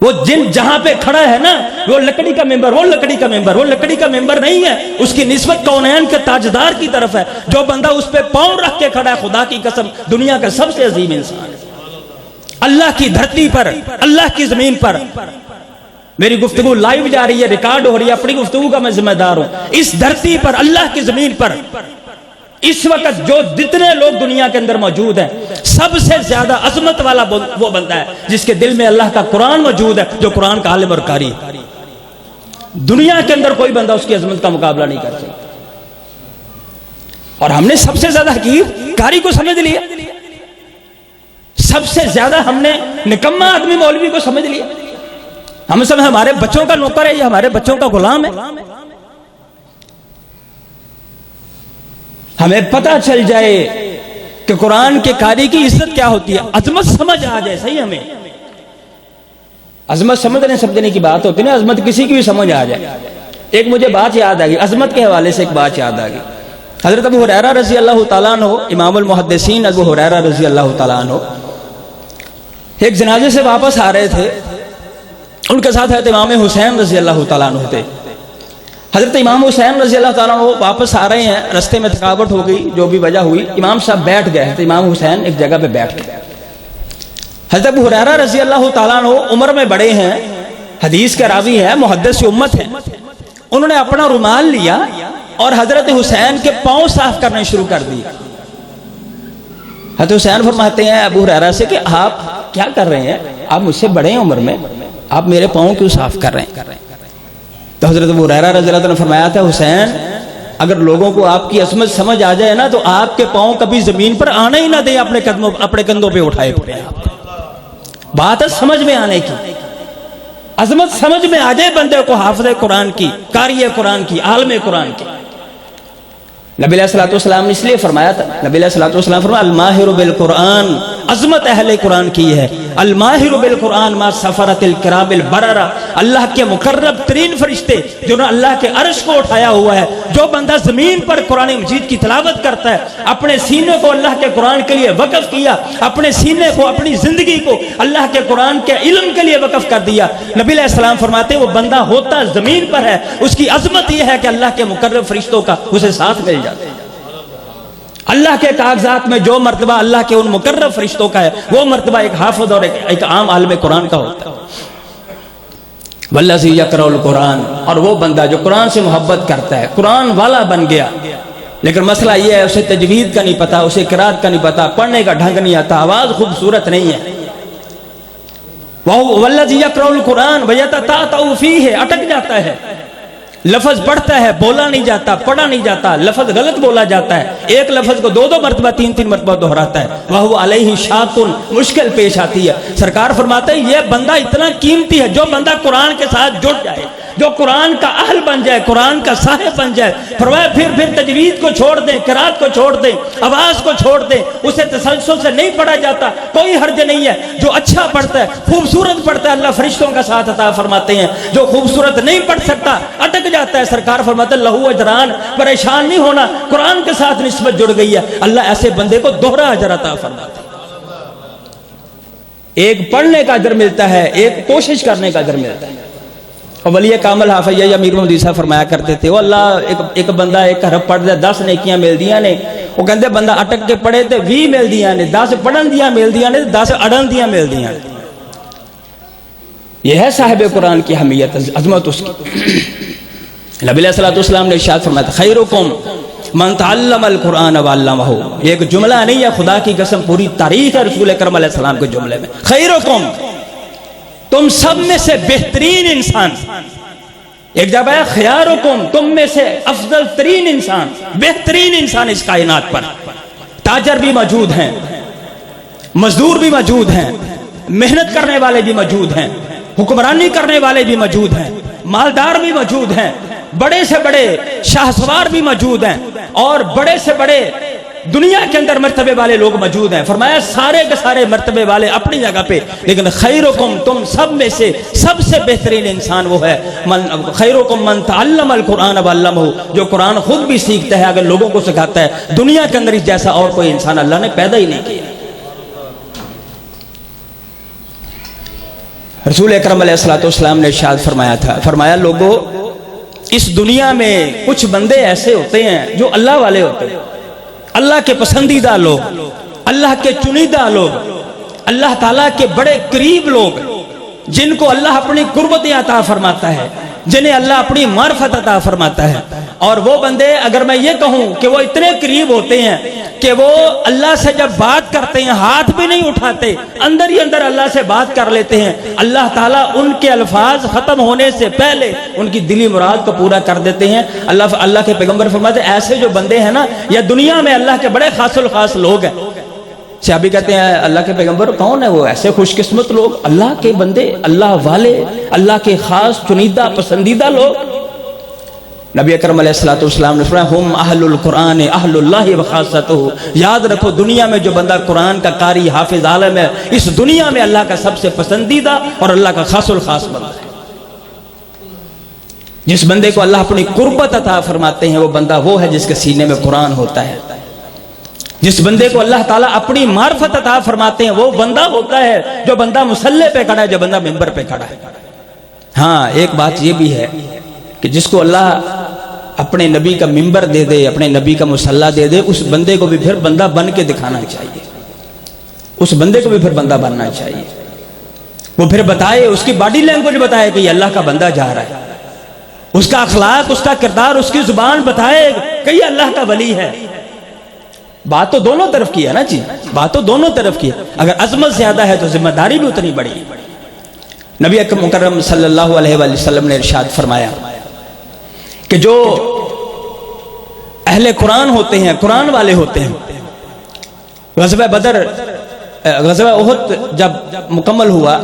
وہ جہاں پہ کھڑا ہے نا, وہ لکڑی کا ممبر, وہ لکڑی کا ممبر, وہ لکڑی کا ممبر نہیں ہے, اس کی نسبت کونین کے تاجدار کی طرف ہے. جو بندہ اس پہ پاؤں رکھ کے کھڑا ہے, خدا کی قسم دنیا کا سب سے عظیم انسان ہے. اللہ کی دھرتی پر, اللہ کی زمین پر. میری گفتگو لائیو جا رہی ہے, ریکارڈ ہو رہی ہے, اپنی گفتگو کا میں ذمہ دار ہوں. اس دھرتی پر, اللہ کی زمین پر اس وقت جو جتنے لوگ دنیا کے اندر موجود ہیں, سب سے زیادہ عظمت والا وہ بندہ ہے جس کے دل میں اللہ کا قرآن موجود ہے, جو قرآن کا عالم اور قاری ہے. دنیا کے اندر کوئی بندہ اس کی عظمت کا مقابلہ نہیں کر سکتا. اور ہم نے سب سے زیادہ حقیر قاری کو سمجھ لیا, سب سے زیادہ ہم نے نکما آدمی مولوی کو سمجھ لیا. ہم سب ہمارے بچوں کا نوکر ہے, یہ ہمارے بچوں کا غلام ہے. ہمیں پتہ چل جائے کہ قرآن کے قاری کی عزت کیا ہوتی ہے, عظمت سمجھ آ جائے. صحیح, ہمیں عظمت سمجھنے کی بات ہوتی ہے نا, عظمت کسی کی بھی سمجھ آ جائے. ایک مجھے بات یاد آ گئی, عظمت کے حوالے سے ایک بات یاد آ گئی. حضرت ابو ہریرہ رضی اللہ تعالیٰ عنہ, امام المحدثین ابو ہریرہ رضی اللہ تعالیٰ عنہ, ایک جنازے سے واپس آ رہے تھے. ان کے ساتھ حضرت امام حسین رضی اللہ تعالیٰ عنہ تھے. حضرت امام حسین رضی اللہ تعالیٰ عنہ واپس آ رہے ہیں, رستے میں تھکاوٹ ہو گئی, جو بھی وجہ ہوئی, امام صاحب بیٹھ گئے. حضرت امام حسین ایک جگہ پہ بیٹھ گئے. حضرت ابو ہریرہ رضی اللہ تعالیٰ عنہ عمر میں بڑے ہیں, حدیث کے راوی ہیں, محدث امت ہیں. انہوں نے اپنا رومال لیا اور حضرت حسین کے پاؤں صاف کرنے شروع کر دی. حضرت حسین فرماتے ہیں ابو ہریرہ سے کہ آپ کیا کر رہے ہیں, آپ مجھ سے بڑے ہیں عمر میں, آپ میرے پاؤں کیوں صاف کر رہے ہیں؟ تو حضرت ابو ہریرہ رضی اللہ عنہ نے فرمایا تھا, حسین اگر لوگوں کو آپ کی عظمت سمجھ آ جائے نا, تو آپ کے پاؤں کبھی زمین پر آنا ہی نہ دیں, اپنے کندھوں پہ اٹھائے پڑے. بات ہے سمجھ میں آنے کی, عظمت سمجھ میں آ جائے بندے کو, حافظ قرآن کی, قاری قرآن کی, عالم قرآن کی. نبی علیہ الصلوۃ والسلام نے اس لیے فرمایا تھا, نبی علیہ الصلوۃ والسلام فرمایا الماہر بالقرآن, عظمت اہل قرآن کی ہے. الماہر بالقرآن ما سفرت الکرام البررہ, اللہ کے مقرب ترین فرشتے جنہوں نے اللہ کے عرش کو اٹھایا ہوا ہے. جو بندہ زمین پر قرآن مجید کی تلاوت کرتا ہے, اپنے سینے کو اللہ کے قرآن کے لیے وقف کیا, اپنے سینے کو, اپنی زندگی کو اللہ کے قرآن کے علم کے لیے وقف کر دیا. نبی علیہ السلام فرماتے ہیں وہ بندہ ہوتا زمین پر ہے, اس کی عظمت یہ ہے کہ اللہ کے مقرب فرشتوں کا اسے ساتھ مل جاتا ہے. اللہ کے کاغذات میں جو مرتبہ اللہ کے ان مقرب فرشتوں کا ہے, وہ مرتبہ ایک حافظ اور ایک عام عالم قرآن کا ہوتا ہے. والذی یقرأ القرآن, اور وہ بندہ جو قرآن سے محبت کرتا ہے, قرآن والا بن گیا, لیکن مسئلہ یہ ہے اسے تجوید کا نہیں پتا, اسے قرات کا نہیں پتا, پڑھنے کا ڈھنگ نہیں آتا, آواز خوبصورت نہیں ہے. والذی یقرأ القرآن ویتتعتع فیہ, اٹک جاتا ہے, لفظ پڑھتا ہے, بولا نہیں جاتا, پڑھا نہیں جاتا, لفظ غلط بولا جاتا ہے, ایک لفظ کو 2 مرتبہ 3 مرتبہ دہراتا ہے. وَهُوَ عَلَيْهِ شَاقٌ, مشکل پیش آتی ہے. سرکار فرماتے ہیں یہ بندہ اتنا قیمتی ہے, جو بندہ قرآن کے ساتھ جڑ جائے, جو قرآن کا اہل بن جائے، قرآن کا صاحب بن جائے، فرمایا پھر تجوید کو چھوڑ دیں، قرات کو چھوڑ دیں، آواز کو چھوڑ دیں، اسے تسلسل سے نہیں پڑھا جاتا، کوئی حرج نہیں ہے۔ جو اچھا پڑھتا ہے، خوبصورت پڑھتا ہے، اللہ فرشتوں کا ساتھ عطا فرماتے ہیں۔ جو خوبصورت نہیں پڑھ سکتا، اٹک جاتا ہے، سرکار فرماتے ہیں لہو اجران، پریشان نہیں ہونا، قرآن کے ساتھ نسبت جڑ گئی ہے، اللہ ایسے بندے کو دوہرا اجر عطا فرماتا ہے۔ ایک پڑھنے کا اجر ملتا ہے، ایک کوشش کرنے کا اجر ملتا ہے۔ اور ولی کامل حافظ یا امیر محمد صاحب فرمایا کرتے تھے، وہ اللہ ایک بندہ ایک حرف پڑھ دے 10 نیکیاں مل دیاں نے، وہ کہندے بندہ اٹک کے پڑھے تے 20 مل دیاں نے، 10 پڑھن دیاں مل دیاں نے، 10 اڑن دیاں مل دیاں نے۔ یہ ہے صاحب قرآن کی اہمیت، عظمت اس کی۔ نبی علیہ الصلوۃ والسلام نے ارشاد فرمایا خیرکم من تعلم القرآن وعلمہ، یہ ایک جملہ نہیں ہے، خدا کی قسم پوری تاریخ ہے رسول اکرم علیہ السلام کے جملے میں۔ خیرکم، تم سب میں سے بہترین انسان، ایک جگہ ہے خیارکم، تم میں سے افضل ترین انسان، بہترین انسان اس کائنات پر۔ تاجر بھی موجود ہیں، مزدور بھی موجود ہیں، محنت کرنے والے بھی موجود ہیں، حکمرانی کرنے والے بھی موجود ہیں، مالدار بھی موجود ہیں، بڑے سے بڑے شاہ سوار بھی موجود ہیں، اور بڑے سے بڑے دنیا کے اندر مرتبے والے لوگ موجود ہیں۔ فرمایا سارے کے سارے مرتبے والے اپنی جگہ پہ، لیکن خیرکم، تم سب میں سے سب سے بہترین انسان وہ ہے خیرکم من تعلم القرآن وعلمہ، جو قرآن خود بھی سیکھتا ہے، اگر لوگوں کو سکھاتا ہے۔ دنیا کے اندر اس جیسا اور کوئی انسان اللہ نے پیدا ہی نہیں کیا۔ رسول اکرم علیہ الصلوۃ والسلام نے ارشاد فرمایا تھا، فرمایا لوگوں، اس دنیا میں کچھ بندے ایسے ہوتے ہیں جو اللہ والے ہوتے ہیں، اللہ کے پسندیدہ لوگ، اللہ کے چنیدہ لوگ، اللہ تعالیٰ کے بڑے قریب لوگ، جن کو اللہ اپنی قربت عطا فرماتا ہے، جنہیں اللہ اپنی معرفت عطا فرماتا ہے۔ اور وہ بندے، اگر میں یہ کہوں کہ وہ اتنے قریب ہوتے ہیں کہ وہ اللہ سے جب بات کرتے ہیں ہاتھ بھی نہیں اٹھاتے، اندر ہی اندر اللہ سے بات کر لیتے ہیں، اللہ تعالیٰ ان کے الفاظ ختم ہونے سے پہلے ان کی دلی مراد کو پورا کر دیتے ہیں۔ اللہ کے پیغمبر فرماتے ہیں ایسے جو بندے ہیں نا، یا دنیا میں اللہ کے بڑے خاص الخاص لوگ ہیں۔ صحابی کہتے ہیں اللہ کے پیغمبر کون ہے وہ ایسے خوش قسمت لوگ؟ اللہ کے بندے، اللہ والے، اللہ کے خاص چنیدہ پسندیدہ لوگ۔ نبی اکرم علیہ الصلوۃ والسلام نے فرمایا ہم اہل القرآن اہل اللہ وخاصتہ، یاد رکھو دنیا میں جو بندہ قرآن کا قاری حافظ عالم ہے، اس دنیا میں اللہ کا سب سے پسندیدہ اور اللہ کا خاص الخاص بندہ ہے۔ جس بندے کو اللہ اپنی قربت عطا فرماتے ہیں، وہ بندہ وہ ہے جس کے سینے میں قرآن ہوتا ہے۔ جس بندے کو اللہ تعالیٰ اپنی معرفت عطا فرماتے ہیں، وہ بندہ ہوتا ہے جو بندہ مصلی پہ کھڑا ہے، جو بندہ منبر پہ کھڑا ہے۔ ہاں ایک بات یہ بھی ہے کہ جس کو اللہ اپنے نبی کا منبر دے دے، اپنے نبی کا مصلی دے دے، اس بندے کو بھی پھر بندہ بن کے دکھانا چاہیے، اس بندے کو بھی پھر بندہ بننا چاہیے۔ وہ پھر بتائے، اس کی باڈی لینگویج بتائے کہ یہ اللہ کا بندہ جا رہا ہے، اس کا اخلاق، اس کا کردار، اس کی زبان بتائے کہ یہ اللہ کا ولی ہے۔ بات تو دونوں طرف کی ہے نا جی، بات تو دونوں طرف کی ہے۔ اگر عظمت زیادہ ہے تو ذمہ داری بھی اتنی بڑی ہے۔ نبی اکرم مکرم صلی اللہ علیہ وآلہ وسلم نے ارشاد فرمایا کہ جو اہل قرآن ہوتے ہیں، قرآن والے ہوتے ہیں، غزوہ بدر، غزوہ احد جب مکمل ہوا،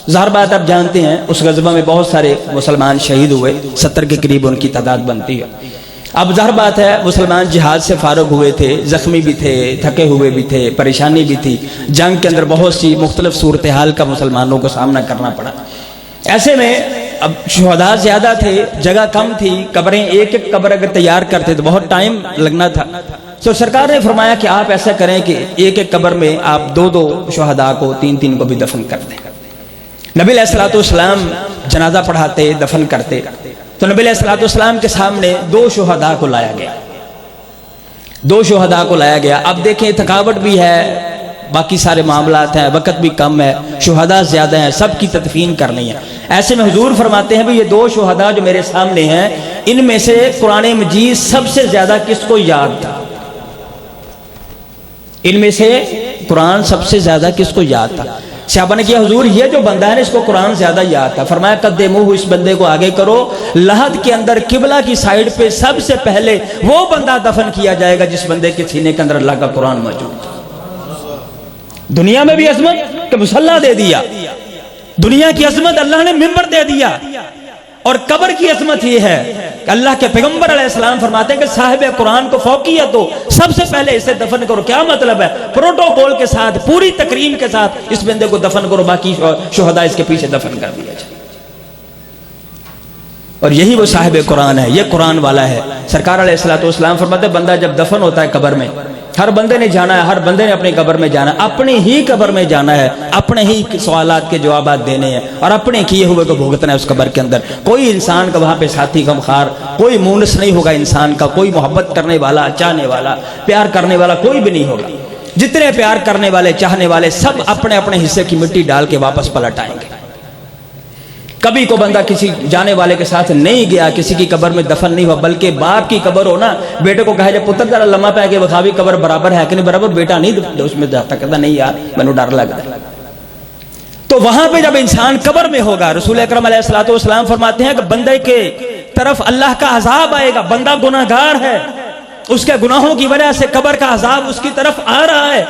ظاہر بات آپ جانتے ہیں اس غزوہ میں بہت سارے مسلمان شہید ہوئے، 70 کے قریب ان کی تعداد بنتی ہے۔ اب ظاہر بات ہے مسلمان جہاد سے فارغ ہوئے تھے، زخمی بھی تھے، تھکے ہوئے بھی تھے، پریشانی بھی تھی، جنگ کے اندر بہت سی مختلف صورتحال کا مسلمانوں کو سامنا کرنا پڑا۔ ایسے میں اب شہداء زیادہ تھے، جگہ کم تھی، قبریں ایک ایک قبر اگر تیار کرتے تو بہت ٹائم لگنا تھا، تو سرکار نے فرمایا کہ آپ ایسا کریں کہ ایک ایک قبر میں آپ 2 شہداء کو، 3 کو بھی دفن کر دیں۔ نبی علیہ الصلوۃ والسلام جنازہ پڑھاتے، دفن کرتے، تو نبی علیہ الصلوۃ والسلام کے سامنے 2 شہداء کو لایا گیا، 2 شہداء کو لایا گیا۔ اب دیکھیں تھکاوٹ بھی ہے، باقی سارے معاملات ہیں، وقت بھی کم ہے، شہداء زیادہ ہیں، سب کی تدفین کرنی ہے۔ ایسے میں حضور فرماتے ہیں بھی یہ 2 شہداء جو میرے سامنے ہیں، ان میں سے قرآن مجید سب سے زیادہ کس کو یاد تھا؟ ان میں سے قرآن سب سے زیادہ کس کو یاد تھا؟ صحابہ نے کہا حضور یہ جو بندہ ہے اس کو قرآن زیادہ یاد تھا۔ فرمایا قدموہ، اس بندے کو آگے کرو، لحد کے اندر قبلہ کی سائیڈ پہ سب سے پہلے وہ بندہ دفن کیا جائے گا جس بندے کے سینے کے اندر اللہ کا قرآن موجود ہے۔ دنیا میں بھی عظمت کہ مصلی دے دیا، دنیا کی عظمت اللہ نے منبر دے دیا، اور قبر کی عظمت یہ ہے کہ اللہ کے پیغمبر علیہ السلام فرماتے ہیں کہ صاحب قرآن کو فوقیت ہو، سب سے پہلے اسے دفن کرو۔ کیا مطلب ہے؟ پروٹوکول کے ساتھ، پوری تکریم کے ساتھ اس بندے کو دفن کرو، باقی شہداء اس کے پیچھے دفن کر دیا جائے۔ اور یہی وہ صاحب قرآن ہے، یہ قرآن والا ہے۔ سرکار علیہ السلام فرماتے ہیں بندہ جب دفن ہوتا ہے قبر میں، ہر بندے نے جانا ہے، ہر بندے نے اپنی قبر میں جانا ہے، اپنی ہی قبر میں جانا ہے، اپنے ہی سوالات کے جوابات دینے ہیں اور اپنے کیے ہوئے کو بھگتنا ہے اس قبر کے اندر۔ کوئی انسان کا وہاں پہ ساتھی غمخوار، کوئی مونس نہیں ہوگا انسان کا، کوئی محبت کرنے والا، چاہنے والا، پیار کرنے والا کوئی بھی نہیں ہوگا۔ جتنے پیار کرنے والے، چاہنے والے سب اپنے اپنے حصے کی مٹی ڈال کے واپس پلٹ آئیں گے۔ کبھی کو بندہ کسی جانے والے کے ساتھ نہیں گیا، کسی کی قبر میں دفن نہیں ہوا، بلکہ باپ کی قبر ہو نا، بیٹے کو کہا جائے پتر ذرا لمحہ پہ کہ بخاوی قبر برابر ہے کہ نہیں برابر، بیٹا نہیں اس میں جاتا، کہتا نہیں یار میں نے ڈر لگتا ہے۔ تو وہاں پہ جب انسان قبر میں ہوگا، رسول اکرم علیہ السلام فرماتے ہیں کہ بندے کے طرف اللہ کا عذاب آئے گا، بندہ گناہگار ہے، اس کے گناہوں کی وجہ سے قبر کا عذاب اس کی طرف آ رہا ہے۔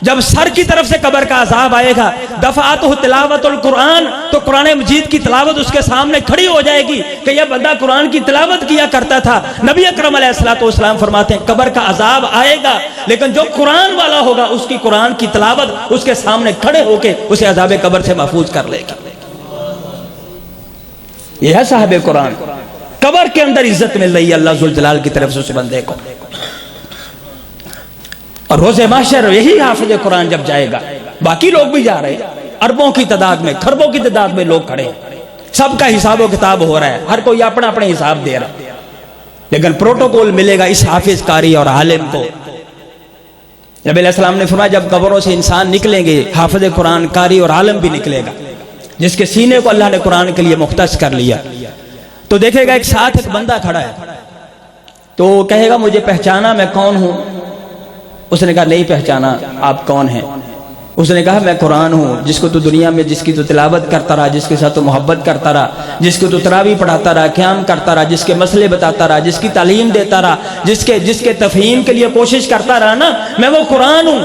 جب سر کی طرف سے قبر کا عذاب آئے گا، دفعاتہ تلاوت القرآن، تو قرآن مجید کی تلاوت اس کے سامنے کھڑی ہو جائے گی کہ یہ بندہ قرآن کی تلاوت کیا کرتا تھا۔ نبی اکرم علیہ السلام فرماتے ہیں قبر کا عذاب آئے گا، لیکن جو قرآن والا ہوگا اس کی قرآن کی تلاوت اس کے سامنے کھڑے ہو کے اسے عذاب قبر سے محفوظ کر لے گا۔ یہ ہے صاحب قرآن۔ قبر کے اندر عزت مل رہی ہے اللہ ذوالجلال کی طرف سے اس بندے کو۔ اور روز محشر یہی حافظ قرآن جب جائے گا، باقی لوگ بھی جا رہے ہیں، اربوں کی تعداد میں، کھربوں کی تعداد میں لوگ کھڑے ہیں، سب کا حساب و کتاب ہو رہا ہے، ہر کوئی اپنا اپنا حساب دے رہا ہے، لیکن پروٹوکول ملے گا اس حافظ قاری اور عالم کو۔ نبی علیہ السلام نے فرمایا جب قبروں سے انسان نکلیں گے، حافظ قرآن قاری اور عالم بھی نکلے گا، جس کے سینے کو اللہ نے قرآن کے لیے مختص کر لیا۔ تو دیکھے گا ایک ساتھ ایک بندہ کھڑا ہے، تو کہے گا مجھے پہچانا میں کون ہوں؟ اس نے کہا نہیں پہچانا، آپ کون ہیں؟ اس نے کہا میں قرآن ہوں، جس کو تو دنیا میں جس کی تو تلاوت کرتا رہا، جس کے ساتھ تو محبت کرتا رہا، جس کو تو تراویح پڑھاتا رہا، قیام کرتا رہا، جس کے مسئلے بتاتا رہا، جس کی تعلیم دیتا رہا، جس کے تفہیم کے لیے کوشش کرتا رہا نا، میں وہ قرآن ہوں۔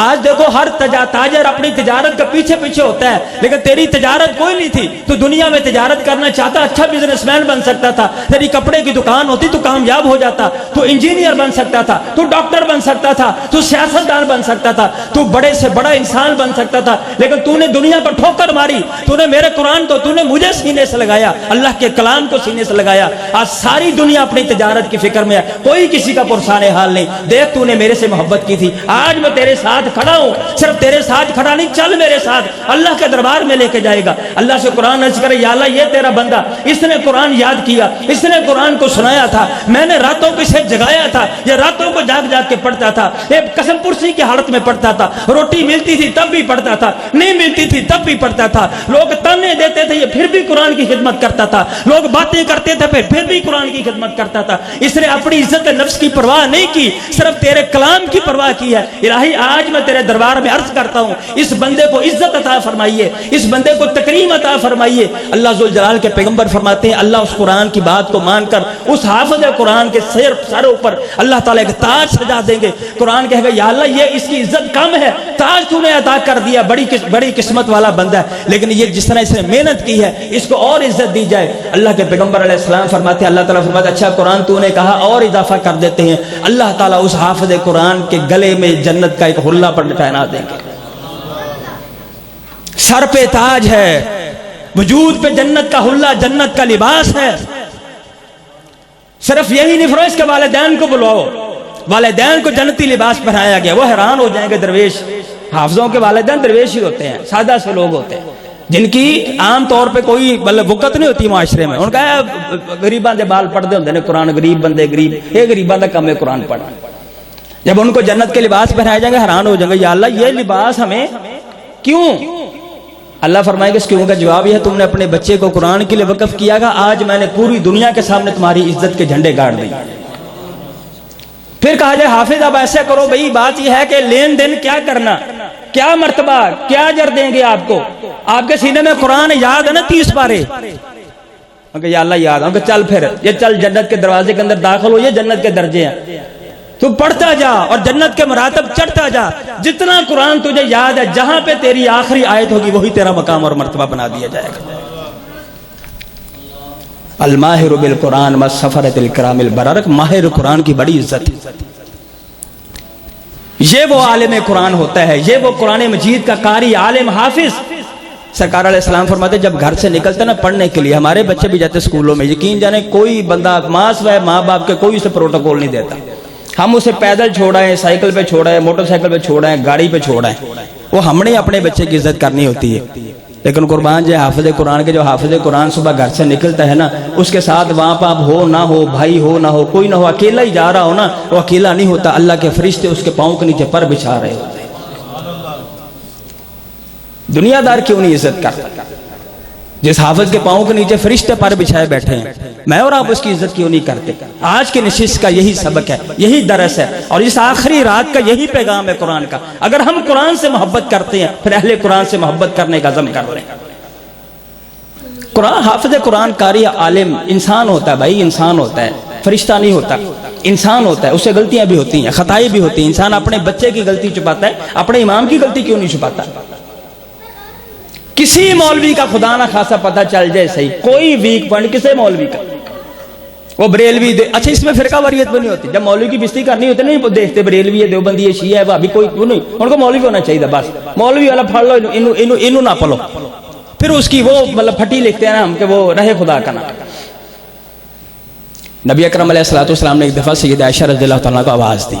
آج دیکھو ہر تاجر اپنی تجارت کے پیچھے پیچھے ہوتا ہے، لیکن تیری تجارت کوئی نہیں تھی، تو دنیا میں تجارت کرنا چاہتا، اچھا بزنس مین بن سکتا تھا، تیری کپڑے کی دکان ہوتی تو کامیاب ہو جاتا، تو انجینئر بن سکتا تھا، تو ڈاکٹر بن سکتا تھا، تو سیاستدان بن سکتا تھا، تو بڑے سے بڑا انسان بن سکتا تھا، لیکن تو نے دنیا پر ٹھوکر ماری، تو نے میرے قرآن کو، تو نے مجھے سینے سے لگایا، اللہ کے کلام کو سینے سے لگایا۔ آج ساری دنیا اپنی تجارت کی فکر میں ہے، کوئی کسی کا پرسان حال نہیں۔ دیکھ تو نے میرے سے محبت کی تھی، آج میں تیرے ساتھ کھڑا ہوں، صرف تیرے ساتھ کھڑا نہیں، چل میرے ساتھ، اللہ کے دربار میں لے کے جائے گا۔ اللہ سے قرآن عرض کرے یا اللہ یہ تیرا بندہ، اس نے قرآن یاد کیا، اس نے قرآن کو سنایا تھا، میں نے راتوں کو اسے جگایا تھا، یہ راتوں کو جاگ جاگ کے پڑھتا تھا، یہ قسم پرسی کی حالت میں پڑھتا تھا، روٹی ملتی تھی تب بھی پڑھتا تھا، نہیں ملتی تھی تب بھی پڑھتا تھا، لوگ تانے دیتے تھے یہ پھر بھی قرآن کی خدمت کرتا تھا، لوگ باتیں کرتے تھے پھر بھی قرآن کی خدمت کرتا تھا۔ اس نے اپنی عزت نفس کی پرواہ نہیں کی، صرف تیرے کلام کی پرواہ کی ہے۔ الہی آج میں تیرے دربار میں عرض کرتا ہوں اس بندے کو عزت عطا فرمائیے، اس بندے کو تکریم عطا فرمائیے۔ اللہ ذوالجلال کے پیغمبر فرماتے ہیں اللہ اس قرآن کی بات کو مان کر اس حافظ قرآن کے سروں پر اللہ تعالیٰ ایک تاج سجا دیں گے۔ قرآن کہے گا یا اللہ یہ اس کی عزت کم ہے، تاج تو نے عطا کر دیا، بڑی قسمت والا بندہ ہے، لیکن یہ جس طرح اس نے محنت کی ہے اس کو اور عزت دی جائے۔ اللہ کے پیغمبر علیہ السلام فرماتے ہیں اللہ تعالیٰ فرماتے ہیں اچھا قرآن تو نے کہا اور اضافہ کر دیتے ہیں، اللہ تعالیٰ اس حافظ قرآن کے گلے میں جنت کا ایک حلہ پہنا دیں گے، سر پہ تاج ہے، وجود پہ جنت کا حلہ، جنت کا لباس ہے۔ صرف یہی نہیں فرمایا اس کے والدین کو بلواؤ، والدین کو جنتی لباس پہنایا گیا، وہ حیران ہو جائیں گے۔ درویش، حافظوں کے والدین درویش ہی ہوتے ہیں، سادہ سے لوگ ہوتے ہیں جن کی عام طور پہ کوئی وقت نہیں ہوتی معاشرے میں، ان کا غریباں دے بال پڑھتے ہوتے ہیں، قرآن غریب بندے غریب، یہ غریباں دا کم ہے قرآن پڑھنا۔ جب ان کو جنت کے لباس پہنائے جائیں گے حیران ہو جائیں گے یا اللہ یہ لباس ہمیں کیوں؟ اللہ فرمائے گا اس کیوں کا جواب یہ ہے تم نے اپنے بچے کو قرآن کے لیے وقف کیا گا، آج میں نے پوری دنیا کے سامنے تمہاری عزت کے جھنڈے گاڑ دی۔ پھر کہا جائے حافظ اب ایسے کرو، بھئی بات یہ ہے کہ لین دین کیا کرنا، کیا مرتبہ، کیا اجر دیں گے آپ کو؟ آپ کے سینے میں قرآن یاد ہے نا 30 پارے؟ یا اللہ یاد ہے، چل پھر یہ چل جنت کے دروازے کے اندر داخل ہو، یہ جنت کے درجے ہیں، تو پڑھتا جا اور جنت کے مراتب چڑھتا جا، جتنا قرآن تجھے یاد ہے جہاں پہ تیری آخری آیت ہوگی وہی تیرا مقام اور مرتبہ بنا دیا جائے گا۔ الماہر بالقرآن والسفرۃ الکرام البررہ، ماہر قرآن کی بڑی عزت ہے۔ یہ وہ عالم قرآن ہوتا ہے، یہ وہ قرآن مجید کا قاری، عالم، حافظ۔ سرکار علیہ السلام فرماتے ہیں جب گھر سے نکلتے نا پڑھنے کے لیے، ہمارے بچے بھی جاتے اسکولوں میں، یقین جانے کوئی بندہ ماس و ماں باپ کے کوئی اسے پروٹوکول نہیں دیتا، ہم اسے پیدل چھوڑائیں، سائیکل پہ چھوڑائیں، موٹر سائیکل پہ چھوڑائیں، گاڑی پہ چھوڑائیں، وہ ہم نے اپنے بچے کی عزت کرنی ہوتی ہے۔ لیکن قربان جو حافظ قرآن کے، جو حافظ قرآن صبح گھر سے نکلتا ہے نا، اس کے ساتھ وہاں پہ آپ ہو نہ ہو، بھائی ہو نہ ہو، کوئی نہ ہو، اکیلا ہی جا رہا ہو نا، وہ اکیلا نہیں ہوتا، اللہ کے فرشتے اس کے پاؤں کے نیچے پر بچھا رہے ہوتے ہیں۔ دنیا دار کیوں نہیں عزت کرتا؟ جس حافظ کے پاؤں کے نیچے فرشتے پر بچھائے بیٹھے ہیں، میں اور آپ اس کی عزت کیوں نہیں کرتے؟ آج کی نشست کا یہی سبق ہے، یہی درس ہے، اور اس آخری رات کا یہی پیغام ہے قرآن کا۔ اگر ہم قرآن سے محبت کرتے ہیں پھر اہل قرآن سے محبت کرنے کا عزم کر رہے ہیں۔ قرآن حافظ قرآن قاری عالم انسان ہوتا ہے بھائی، انسان ہوتا ہے، فرشتہ نہیں ہوتا، انسان ہوتا ہے، اس سے غلطیاں بھی ہوتی ہیں، خطائیں بھی ہوتی ہیں۔ انسان اپنے بچے کی غلطی چھپاتا ہے، اپنے امام کی غلطی کیوں نہیں چھپاتا؟ کسی مولوی کا خدا نہ خاصا پتہ چل جائے صحیح، کوئی ویک پوائنٹ کسی مولوی کا، وہ بریلوی اچھا اس میں فرقہ واریت بھی نہیں ہوتی، جب مولوی کی بستی کرنی ہوتی نہیں دیکھتے بریلوی ہے، دیوبندی ہے، شیعہ ہے، بھابی کوئی نہیں، ان کو مولوی ہونا چاہیے، بس مولوی والا پڑھ لو، انہوں نہ پڑھو، پھر اس کی وہ مطلب پھٹی لکھتے ہیں نا ہم کہ وہ رہے خدا کا نام۔ نبی اکرم علیہ الصلوۃ والسلام نے ایک دفعہ سیدہ عائشہ رضی اللہ تعالیٰ کو آواز دی،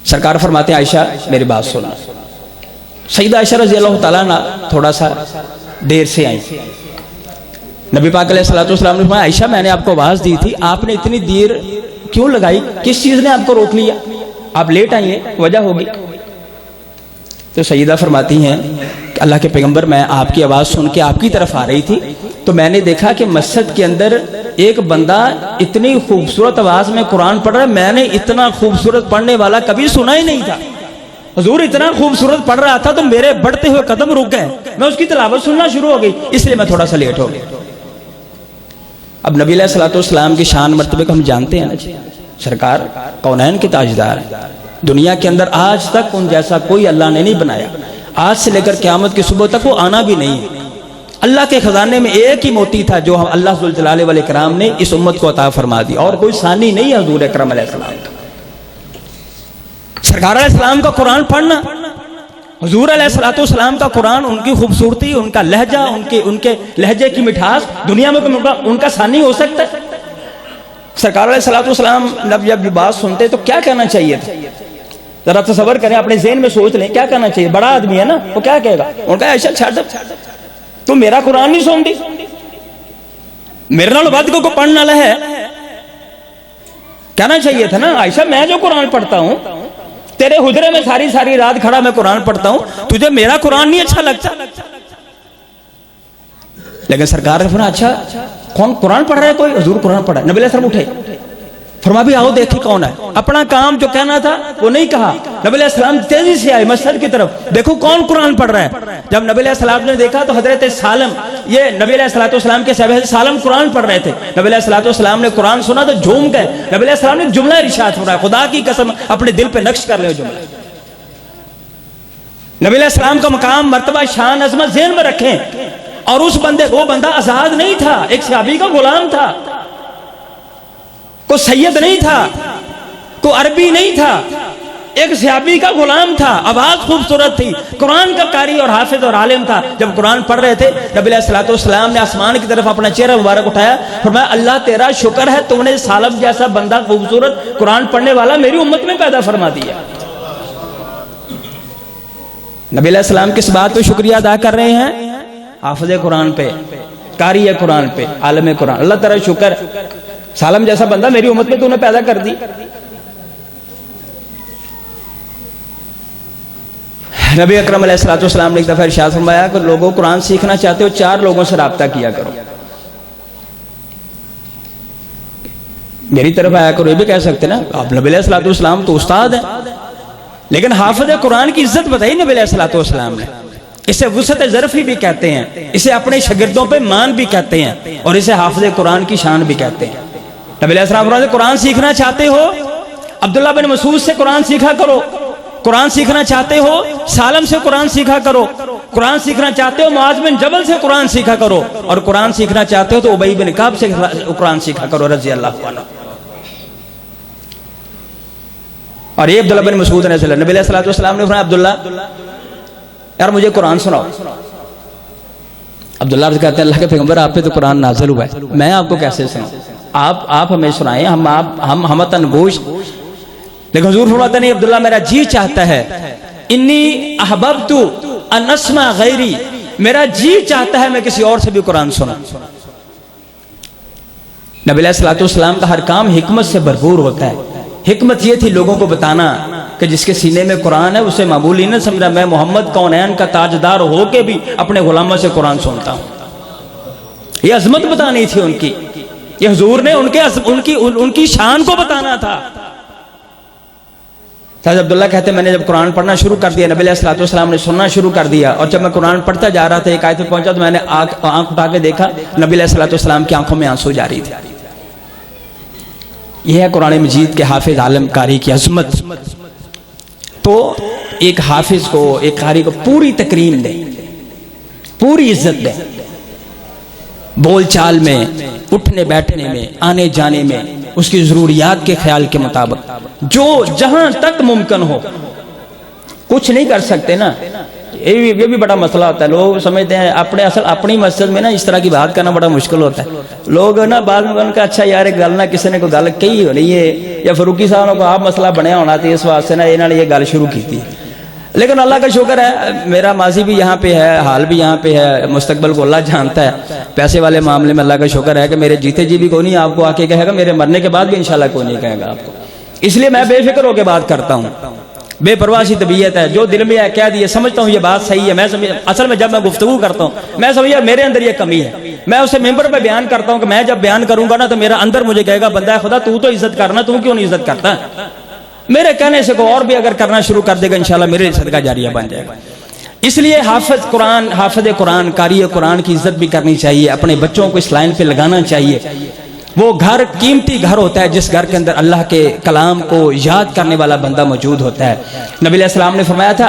سرکار فرماتے ہیں عائشہ میری بات سنو۔ سیدہ عائشہ رضی اللہ تعالیٰ عنہ تھوڑا سا دیر سے آئیں، نبی پاک علیہ الصلوۃ والسلام نے فرمایا عائشہ میں نے آپ کو آواز دی تھی، آپ نے اتنی دیر کیوں لگائی، کس چیز نے آپ کو روک لیا، آپ لیٹ آئی ہیں، وجہ ہوگی؟ تو سیدہ فرماتی ہیں کہ اللہ کے پیغمبر میں آپ کی آواز سن کے آپ کی طرف آ رہی تھی تو میں نے دیکھا کہ مسجد کے اندر ایک بندہ اتنی خوبصورت آواز میں قرآن پڑھ رہا ہے، میں نے اتنا خوبصورت پڑھنے والا کبھی سنا ہی نہیں تھا۔ حضور اتنا خوبصورت پڑھ رہا تھا تو میرے بڑھتے ہوئے قدم رک گئے، میں اس کی تلاوت سننا شروع ہو گئی، اس لیے میں تھوڑا سا لیٹ ہو گیا۔ اب نبی علیہ الصلوۃ والسلام کی شان مرتبے کو ہم جانتے ہیں نا جی، سرکار کونین کے تاجدار ہیں، دنیا کے اندر آج تک ان جیسا کوئی اللہ نے نہیں بنایا، آج سے لے کر قیامت کی صبح تک وہ آنا بھی نہیں ہے۔ اللہ کے خزانے میں ایک ہی موتی تھا جو اللہ ذوالجلال والاکرام نے اس امت کو عطا فرما دی، اور کوئی ثانی نہیں ہے حضور اکرم علیہ السلام کا۔ سرکار علیہ السلام کا قرآن پڑھنا، حضور علیہ الصلوۃ والسلام کا قرآن، ان کی خوبصورتی، ان کا لہجہ، ان کے لہجے کی مٹھاس، دنیا میں ان کا ثانی ہو سکتا ہے؟ سرکار علیہ الصلوۃ والسلام جب یہ بات سنتے تو کیا کہنا چاہیے تھا؟ ذرا تصور کریں، اپنے ذہن میں سوچ لیں کیا کہنا چاہیے، بڑا آدمی ہے نا، وہ کیا کہے گا؟ ان کا عائشہ چھاڑ تو میرا قرآن نہیں سنتی، میرے نال ود کو پڑھنا ہے، کہنا چاہیے تھا نا عائشہ میں جو قرآن پڑھتا ہوں تیرے حجرے میں ساری رات کھڑا میں قرآن پڑھتا ہوں، تجھے میرا قرآن نہیں اچھا لگتا؟ لیکن سرکار نے فرمایا اچھا کون قرآن پڑھ رہا ہے؟ کوئی؟ حضور قرآن پڑھ رہا ہے۔ نبی علیہ السلام اٹھے، فرمایا بھی آؤ دیکھیں کون ہے، اپنا کام جو کہنا تھا وہ نہیں کہا، نبی علیہ السلام تیزی سے آئے مسجد کی طرف، دیکھو کون قرآن پڑھ رہا ہے۔ جب نبی علیہ السلام نے دیکھا تو حضرت سالم، یہ نبی علیہ السلام کے صحابی سالم قرآن پڑھ رہے تھے، نبی علیہ السلام نے قرآن سنا تو جھوم گئے، نبی علیہ السلام نے جملہ ارشاد فرمایا، خدا کی قسم اپنے دل پہ نقش کر لے جملہ۔ نبی علیہ السلام کا مقام، مرتبہ، شان، عظمت ذہن میں رکھیں، اور اس وہ بندہ آزاد نہیں تھا، ایک صحابی کا غلام تھا، کوئی سید نہیں تھا، کوئی عربی نہیں تھا، ایک صحابی کا غلام تھا، آواز خوبصورت تھی، قرآن کا قاری اور حافظ اور عالم تھا۔ جب قرآن پڑھ رہے تھے نبی علیہ السلام نے آسمان کی طرف اپنا چہرہ مبارک اٹھایا، فرمایا اللہ تیرا شکر ہے تم نے سالم جیسا بندہ خوبصورت قرآن پڑھنے والا میری امت میں پیدا فرما دیا۔ نبی علیہ السلام کس بات پہ شکریہ ادا کر رہے ہیں؟ حافظ قرآن پہ، قاری قرآن پہ، عالم قرآن۔ اللہ تعالیٰ شکر، سالم جیسا بندہ میری امت میں تو نے پیدا کر دی۔ نبی اکرم علیہ الصلوۃ والسلام نے ایک دفعہ ارشاد فرمایا کہ لوگوں قرآن سیکھنا چاہتے ہو 4 لوگوں سے رابطہ کیا کرو، میری طرف آیا کرو، یہ بھی کہہ سکتے نا آپ، نبی علیہ الصلوۃ والسلام تو استاد ہیں، لیکن حافظ قرآن کی عزت بتائی نبی علیہ الصلوۃ والسلام نے، اسے وسعت ظرفی بھی کہتے ہیں، اسے اپنے شاگردوں پہ مان بھی کہتے ہیں، اور اسے حافظ قرآن کی شان بھی کہتے ہیں۔ نبی علیہ السلام فرماتے ہیں قرآن سیکھنا چاہتے ہو عبداللہ بن مسعود سے قرآن سیکھا کرو، قرآن سیکھنا چاہتے ہو سالم سے قرآن سیکھا کرو، قرآن سیکھنا چاہتے ہو معاذ بن جبل سے قرآن سیکھا کرو، اور قرآن سیکھنا چاہتے ہو تو ابی بن کعب سے قرآن سیکھا کرو رضی اللہ عنہ۔ اور یہ عبداللہ بن مسعود نے صلی نبی علیہ الصلوۃ والسلام نے فرمایا عبداللہ یار مجھے قرآن سناؤ۔ عبداللہ عرض کہتے ہیں اللہ کے پیغمبر آپ پہ تو قرآن نازل ہوا ہے، میں آپ کو کیسے سناؤں، آپ ہمیں سنائیں، ہم تنگوش۔ لیکن حضور فرماتے نہیں عبداللہ میرا جی چاہتا ہے، انی احببت ان اسمع غیری، میرا جی چاہتا ہے میں کسی اور سے بھی قرآن سنوں۔ نبی علیہ الصلوۃ والسلام کا ہر کام حکمت سے بھرپور ہوتا ہے۔ حکمت یہ تھی لوگوں کو بتانا کہ جس کے سینے میں قرآن ہے اسے معمولی نہ سمجھنا، میں محمد کونین کا تاجدار ہو کے بھی اپنے غلاموں سے قرآن سنتا ہوں۔ یہ عظمت بتانی تھی ان کی، یہ حضور نے ان کی شان کو بتانا تھا۔ حضرت عبداللہ کہتے ہیں میں نے جب قرآن پڑھنا شروع کر دیا، نبی علیہ الصلوۃ والسلام نے سننا شروع کر دیا، اور جب میں قرآن پڑھتا جا رہا تھا ایک آیت پہ پہنچا تو میں نے آنکھ اٹھا کے دیکھا، نبی علیہ الصلوۃ والسلام کی آنکھوں میں آنسو جاری تھے۔ یہ ہے قرآن مجید کے حافظ عالم قاری کی عظمت۔ تو ایک حافظ کو، ایک قاری کو پوری تکریم دے، پوری عزت دے، بول چال میں، اٹھنے بیٹھنے میں، آنے جانے میں، اس کی ضروریات کے خیال کے مطابق جو جہاں تک ممکن ہو۔ کچھ نہیں کر سکتے نا، یہ بھی بڑا مسئلہ ہوتا ہے، لوگ سمجھتے ہیں اپنی مسجد میں نا اس طرح کی بات کرنا بڑا مشکل ہوتا ہے۔ لوگ نا بعد میں ان کا اچھا یار ایک گل نہ کسی نے کوئی گل کہی ہونی ہے، یا فروقی صاحب نے کوئی آپ مسئلہ بنیا ہونا تھی اس واسطے نا انہوں نے یہ گل شروع کی تھی۔ لیکن اللہ کا شکر ہے میرا ماضی بھی یہاں پہ ہے، حال بھی یہاں پہ ہے، مستقبل کو اللہ جانتا ہے۔ پیسے والے معاملے میں اللہ کا شکر ہے کہ میرے جیتے جی بھی کوئی نہیں آپ کو آ کے کہے گا، میرے مرنے کے بعد بھی انشاءاللہ کوئی نہیں کہے گا آپ کو۔ اس لیے میں بے فکر ہو کے بات کرتا ہوں، بے پرواہ سی طبیعت ہے، جو دل میں ہے کہہ دیے، سمجھتا ہوں یہ بات صحیح ہے۔ میں اصل میں جب میں گفتگو کرتا ہوں میں سمجھا میرے اندر یہ کمی ہے، میں اسے ممبر پہ بیان کرتا ہوں کہ میں جب بیان کروں گا نا تو میرا اندر مجھے کہے گا بندہ خدا تو عزت کرنا، تو کیوں نہیں عزت کرتا؟ میرے کہنے سے کوئی اور بھی اگر کرنا شروع کر دے گا انشاءاللہ میرے صدقہ جاریہ بن جائے گا۔ اس لیے حافظ قرآن، قاری قرآن کی عزت بھی کرنی چاہیے، اپنے بچوں کو اس لائن پہ لگانا چاہیے۔ وہ گھر قیمتی گھر ہوتا ہے جس گھر کے اندر اللہ کے کلام کو یاد کرنے والا بندہ موجود ہوتا ہے۔ نبی علیہ السلام نے فرمایا تھا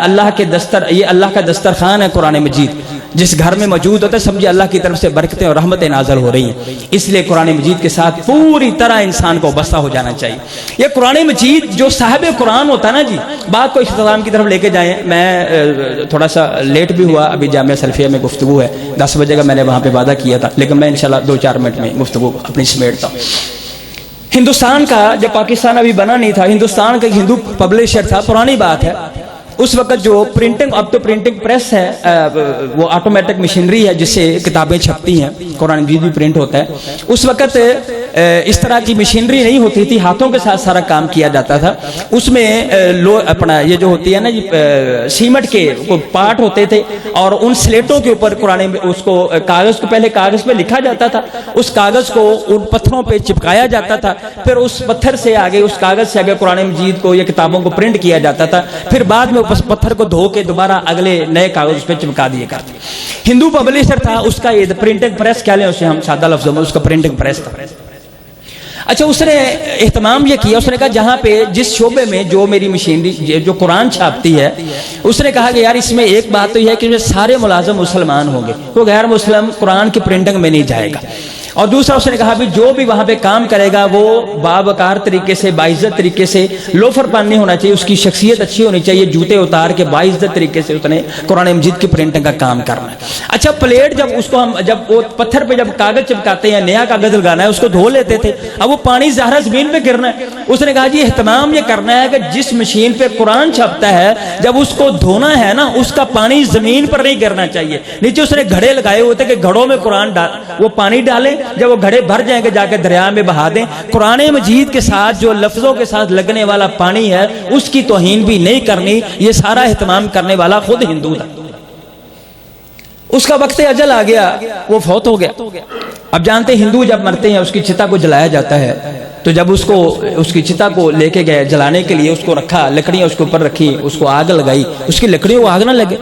یہ اللہ کا دسترخوان ہے قرآن مجید، جس گھر میں موجود ہوتا ہے سمجھے اللہ کی طرف سے برکتیں اور رحمتیں نازل ہو رہی ہیں۔ اس لیے قرآن مجید کے ساتھ پوری طرح انسان کو وابستہ ہو جانا چاہیے۔ یہ قرآن مجید جو صاحب قرآن ہوتا ہے نا جی، بات کو اختتام کی طرف لے کے جائیں۔ میں تھوڑا سا لیٹ بھی ہوا، ابھی جامعہ سلفیہ میں گفتگو ہے، 10 بجے کا میں نے وہاں پہ وعدہ کیا تھا، لیکن میں انشاءاللہ 2-4 منٹ میں گفتگو اپنی سمیٹتا ہوں۔ ہندوستان کا جب پاکستان ابھی بنا نہیں تھا، ہندوستان کا ہندو پبلشر تھا، پرانی بات ہے، اس وقت جو پرنٹنگ، اب تو پرنٹنگ پریس ہے، وہ آٹومیٹک مشینری ہے جس سے کتابیں چھپتی ہیں، قرآن مجید بھی پرنٹ ہوتا ہے۔ اس وقت اس طرح کی مشینری نہیں ہوتی تھی، ہاتھوں کے ساتھ سارا کام کیا جاتا تھا۔ اس میں اپنا یہ جو ہوتی ہے نا جی سیمٹ کے پارٹ ہوتے تھے، اور ان سلیٹوں کے اوپر قرآن اس کو کاغذ کو پہلے کاغذ پہ لکھا جاتا تھا، اس کاغذ کو ان پتھروں پہ چپکایا جاتا تھا، پھر اس پتھر سے آگے اس کاغذ سے آگے قرآن مجید کو یا کتابوں کو پرنٹ کیا جاتا تھا، پھر بعد میں اس پتھر کو دھو کے دوبارہ اگلے نئے کاغذ پہ چپکا دیے کرتے۔ ہندو پبلشر تھا، اس کا یہ پرنٹنگ پریس کہہ لیں اسے ہم سادہ لفظوں میں، اس کا پرنٹنگ پریس تھا۔ اچھا اس نے اہتمام یہ کیا، اس نے کہا جہاں پہ جس شعبے میں جو میری مشینری جو قرآن چھاپتی ہے، اس نے کہا کہ یار اس میں ایک بات تو یہ ہے کہ سارے ملازم مسلمان ہوں گے، وہ غیر مسلم قرآن کی پرنٹنگ میں نہیں جائے گا۔ اور دوسرا اس نے کہا بھی جو بھی وہاں پہ کام کرے گا وہ باوقار طریقے سے، باعزت طریقے سے، لوفر پہن نہیں ہونا چاہیے، اس کی شخصیت اچھی ہونی چاہیے، جوتے اتار کے باعزت طریقے سے اس نے قرآن مجید کی پرنٹنگ کا کام کرنا ہے۔ اچھا پلیٹ جب اس کو ہم جب وہ پتھر پہ جب کاغذ چپکاتے ہیں، نیا کاغذ لگانا ہے، اس کو دھو لیتے تھے، اب وہ پانی ظاہرہ زمین پہ گرنا ہے۔ اس نے کہا جی اہتمام یہ کرنا ہے کہ جس مشین پہ قرآن چھپتا ہے جب اس کو دھونا ہے نا، اس کا پانی زمین پر نہیں گرنا چاہیے، نیچے اس نے گھڑے لگائے ہوتے کہ گھڑوں میں قرآن وہ پانی ڈالیں، جب وہ گھڑے بھر جائیں گے جا کے دریا میں بہا دیں۔ قرآن مجید کے ساتھ جو لفظوں کے ساتھ لگنے والا پانی ہے اس کی توہین بھی نہیں کرنی، یہ سارا اہتمام کرنے والا خود ہندو تھا۔ اس کا وقت اجل آ گیا، وہ فوت ہو گیا۔ اب جانتے ہندو جب مرتے ہیں اس کی چتا کو جلایا جاتا ہے، تو جب اس کی چتا کو لے کے گئے جلانے کے لیے، اس کو رکھا، لکڑیاں اس کے اوپر رکھی، اس کو آگ لگائی، اس کی لکڑیوں کو آگ نہ لگے،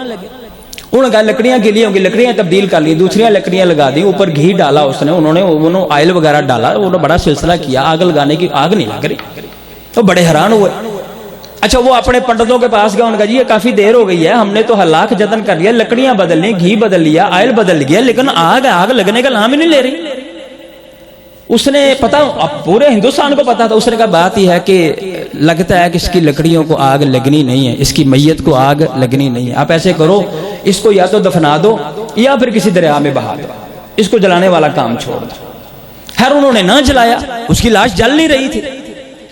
انہوں نے کہا لکڑیاں گیلی ہوں گی، لکڑیاں تبدیل کر لی، دوسری لکڑیاں لگا دی، اوپر گھی ڈالا اس نے، انہوں نے آئل وغیرہ ڈالا، انہوں نے بڑا سلسلہ کیا، آگ لگانے کی، آگ نہیں لگ رہی، تو بڑے حیران ہوئے۔ اچھا وہ اپنے پنڈتوں کے پاس گیا، ان کا جی یہ کافی دیر ہو گئی ہے، ہم نے تو لاکھ جتن کر لیا، لکڑیاں بدل لی، گھی بدل لیا، آئل بدل لیا، لیکن آگ لگنے کا نام ہی نہیں لے رہی۔ اس نے پتا، اب پورے ہندوستان کو پتا تھا، اس نے کہا بات یہ ہے کہ لگتا ہے کہ اس کی لکڑیوں کو آگ لگنی نہیں ہے، اس کی میت کو آگ لگنی نہیں ہے، آپ ایسے کرو اس کو یا تو دفنا دو یا پھر کسی دریا میں بہا دو، اس کو جلانے والا کام چھوڑ دو۔ خیر انہوں نے نہ جلایا، اس کی لاش جل نہیں رہی تھی۔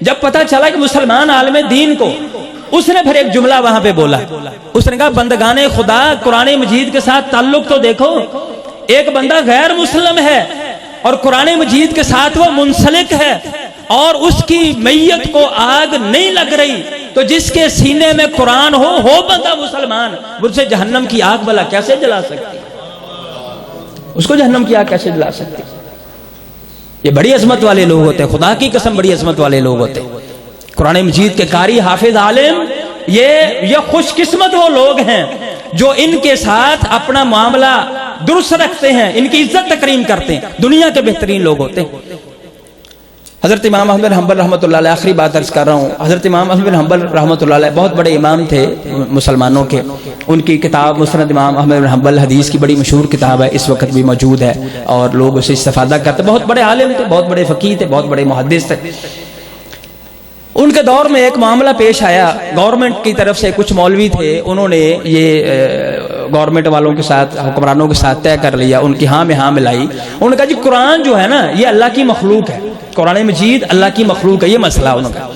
جب پتا چلا کہ مسلمان عالم دین کو، اس نے پھر ایک جملہ وہاں پہ بولا، اس نے کہا بندگان خدا قرآن مجید کے ساتھ تعلق تو دیکھو، ایک بندہ غیر مسلم ہے اور قرآن مجید کے ساتھ وہ منسلک ہے اور اس کی میت کو آگ نہیں لگ رہی، تو جس کے سینے میں قرآن ہو بندہ مسلمان، اسے جہنم کی آگ بھلا کیسے جلا سکتی، اس کو جہنم کی آگ کیسے جلا سکتی؟ یہ بڑی عظمت والے لوگ ہوتے ہیں، خدا کی قسم بڑی عظمت والے لوگ ہوتے ہیں۔ قرآن مجید کے قاری، حافظ، عالم، یہ خوش قسمت وہ لوگ ہیں جو ان کے ساتھ اپنا معاملہ درست رکھتے ہیں، ان کی عزت تکریم کرتے ہیں، دنیا کے بہترین لوگ ہوتے ہیں۔ حضرت امام احمد بن حنبل رحمۃ اللہ علیہ، آخری بات عرض کر رہا ہوں، حضرت امام احمد بن حنبل رحمۃ اللہ علیہ بہت بڑے امام تھے مسلمانوں کے۔ ان کی کتاب مسند امام احمد بن حنبل حدیث کی بڑی مشہور کتاب ہے، اس وقت بھی موجود ہے اور لوگ اسے استفادہ کرتے۔ بہت بڑے عالم تھے، بہت بڑے فقیہ تھے، بہت بڑے محدث تھے۔ ان کے دور میں ایک معاملہ پیش آیا، گورنمنٹ کی طرف سے کچھ مولوی تھے، انہوں نے یہ گورنمنٹ والوں کے ساتھ، حکمرانوں کے ساتھ طے کر لیا، ان کی ہاں میں ہاں ملائی۔ انہوں نے کہا جی قرآن جو ہے نا یہ اللہ کی مخلوق ہے، قرآن مجید اللہ کی مخلوق ہے، یہ مسئلہ انہوں نے کہا۔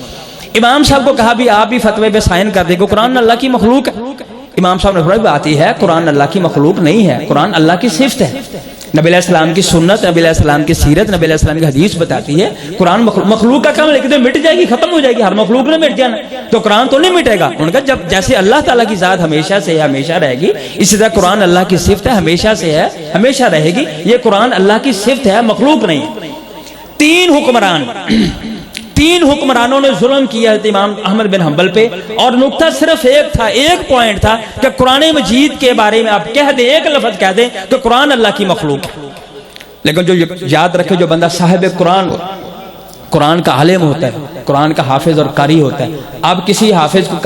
امام صاحب کو کہا بھی آپ بھی فتوے پہ سائن کر دیں کہ قرآن اللہ کی مخلوق ہے۔ امام صاحب نے فرمایا بات یہ ہے قرآن اللہ کی مخلوق نہیں ہے، قرآن اللہ کی صفت ہے۔ نبی علیہ السلام کی سنت، نبی علیہ السلام کی سیرت، نبی علیہ السلام کی حدیث بتاتی ہے قرآن مخلوق کا کام، لیکن تو مٹ جائے گی، ختم ہو جائے گی، ہر مخلوق نے مٹ جانا، تو قرآن تو نہیں مٹے گا۔ ان کا جب جیسے اللہ تعالیٰ کی ذات ہمیشہ سے ہے، ہمیشہ رہے گی، اسی طرح قرآن اللہ کی صفت ہے، ہمیشہ سے ہے، ہمیشہ رہے گی، یہ قرآن اللہ کی صفت ہے، مخلوق نہیں۔ تین حکمرانوں نے ظلم کیا حضرت امام احمد بن حنبل پہ، اور نقطہ صرف ایک تھا، ایک پوائنٹ تھا کہ قرآن مجید کے بارے میں آپ کہہ دیں، ایک لفظ کہہ دیں کہ قرآن اللہ کی مخلوق ہے۔ لیکن جو یاد رکھے، جو بندہ صاحب قرآن کا عالم ہوتا ہے، قرآن کا حافظ اور قاری ہوتا ہے، آپ کسی حافظ کو،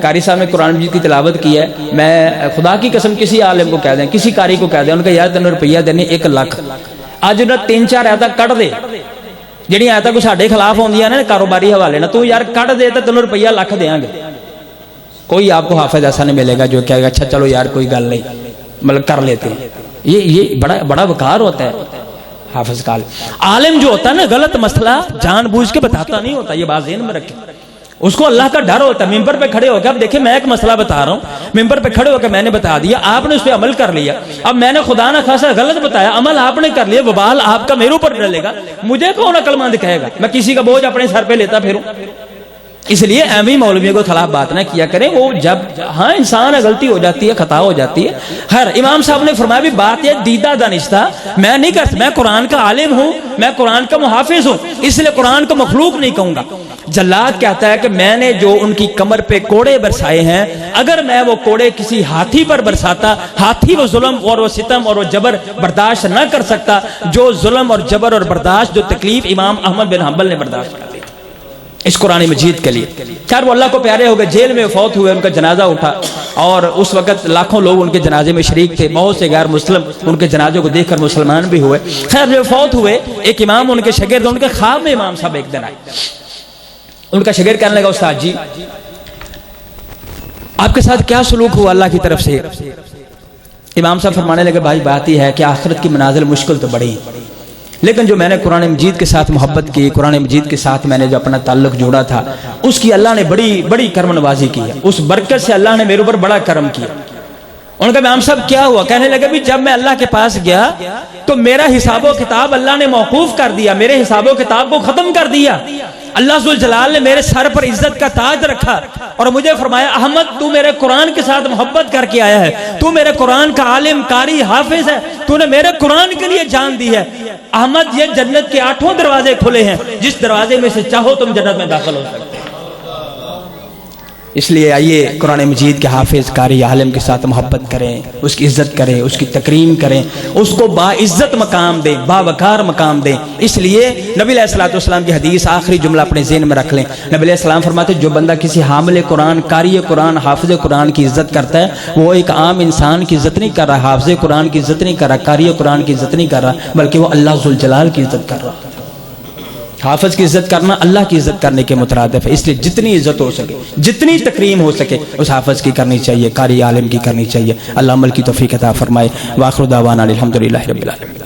قاری صاحب نے قرآن مجید کی تلاوت کی ہے، میں خدا کی قسم کسی عالم کو کہہ دیں، کسی قاری کو کہہ دیں، ان کا یار 3 روپیہ دینے 1 لاکھ، آج انہیں 3-4 آیتاں کٹ دے جہاں آیتاں کو ساڈے خلاف ہوندیاں نے کاروباری حوالے نہ، تو یار کٹ دے تو 3 روپیہ لاکھ دیاں گے۔ کوئی آپ کو حافظ ایسا نہیں ملے گا جو کہے گا اچھا چلو یار کوئی گل نہیں، مطلب کر لیتے ہیں۔ یہ بڑا وقار ہوتا ہے حافظ کا عالم جو ہوتا ہے نا، غلط مسئلہ جان بوجھ کے بتاتا نہیں ہوتا، یہ بات ذہن میں رکھیں، اس کو اللہ کا ڈر ہوتا ہے۔ ممبر پہ کھڑے ہو کے اب دیکھیں میں ایک مسئلہ بتا رہا ہوں، ممبر پہ کھڑے ہو کے میں نے بتا دیا، آپ نے اس پہ عمل کر لیا، اب میں نے خدا نہ خاصا غلط بتایا، عمل آپ نے کر لیا، وبال آپ کا میرے اوپر ڈلے گا، مجھے کون عقل مند کہے گا؟ میں کسی کا بوجھ اپنے سر پہ لیتا پھروں؟ اس لیے اہمی مولویوں کو خلاف بات نہ کیا کریں، وہ جب ہاں انسان غلطی ہو جاتی ہے، خطا ہو جاتی ہے۔ خیر امام صاحب نے فرمایا بھی بات یہ دیدہ دانستہ میں نہیں کرتا، میں قرآن کا عالم ہوں، میں قرآن کا محافظ ہوں، اس لیے قرآن کو مخلوق نہیں کہوں گا۔ جلاد کہتا ہے کہ میں نے جو ان کی کمر پہ کوڑے برسائے ہیں، اگر میں وہ کوڑے کسی ہاتھی پر برساتا، ہاتھی وہ ظلم اور وہ ستم اور وہ جبر برداشت نہ کر سکتا جو ظلم اور جبر اور برداشت، جو تکلیف امام احمد بن حنبل نے برداشت کر لی اس قرآن مجید کے لیے۔ خیر وہ اللہ کو پیارے ہو گئے، جیل میں فوت ہوئے، ان کا جنازہ اٹھا اور اس وقت لاکھوں لوگ ان کے جنازے میں شریک تھے، بہت سے غیر مسلم ان کے جنازے کو دیکھ کر مسلمان بھی ہوئے۔ خیر جب فوت ہوئے، ایک امام ان کے شاگرد، ان کے خواب میں امام صاحب ایک دن آئے، ان کا شاگرد کہنے لگا استاد جی آپ کے ساتھ کیا سلوک ہوا اللہ کی طرف سے؟ امام صاحب فرمانے لگے بھائی بات یہ ہے کہ آخرت کی منازل مشکل تو بڑی، لیکن جو میں نے قرآن مجید کے ساتھ محبت کی، قرآن مجید کے ساتھ میں نے جو اپنا تعلق جوڑا تھا، اس کی اللہ نے بڑی کرم نوازی کی ہے، اس برکت سے اللہ نے میرے اوپر بڑا کرم کیا۔ ان کا امام صاحب کیا ہوا؟ کہنے لگے بھی جب میں اللہ کے پاس گیا تو میرا حساب و کتاب اللہ نے موقوف کر دیا، میرے حساب و کتاب کو ختم کر دیا، اللہ ذوالجلال نے میرے سر پر عزت کا تاج رکھا اور مجھے فرمایا احمد تو میرے قرآن کے ساتھ محبت کر کے آیا ہے، تو میرے قرآن کا عالم قاری حافظ ہے، تو نے میرے قرآن کے لیے جان دی ہے، احمد یہ جنت کے 8 دروازے کھلے ہیں، جس دروازے میں سے چاہو تم جنت میں داخل ہو سکتے۔ اس لیے آئیے قرآن مجید کے حافظ قاری عالم کے ساتھ محبت کریں، اس کی عزت کریں، اس کی تکریم کریں، اس کو باعزت مقام دیں، باوقار مقام دیں۔ اس لیے نبی علیہ الصلوۃ والسلام کی حدیث آخری جملہ اپنے ذہن میں رکھ لیں۔ نبی علیہ السلام فرماتے ہیں جو بندہ کسی حامل قرآن، قاری قرآن، حافظ قرآن کی عزت کرتا ہے وہ ایک عام انسان کی عزت نہیں کر رہا، حافظ قرآن کی عزت نہیں کر رہا، قاری قرآن کی عزت نہیں کر رہا، بلکہ وہ اللہ ذوالجلال کی عزت کر رہا۔ حافظ کی عزت کرنا اللہ کی عزت کرنے کے مترادف ہے، اس لیے جتنی عزت ہو سکے، جتنی تکریم ہو سکے اس حافظ کی کرنی چاہیے، قاری عالم کی کرنی چاہیے۔ اللہ عمل کی توفیق عطا فرمائے۔ وآخر دعوانا الحمدللہ رب العالمین۔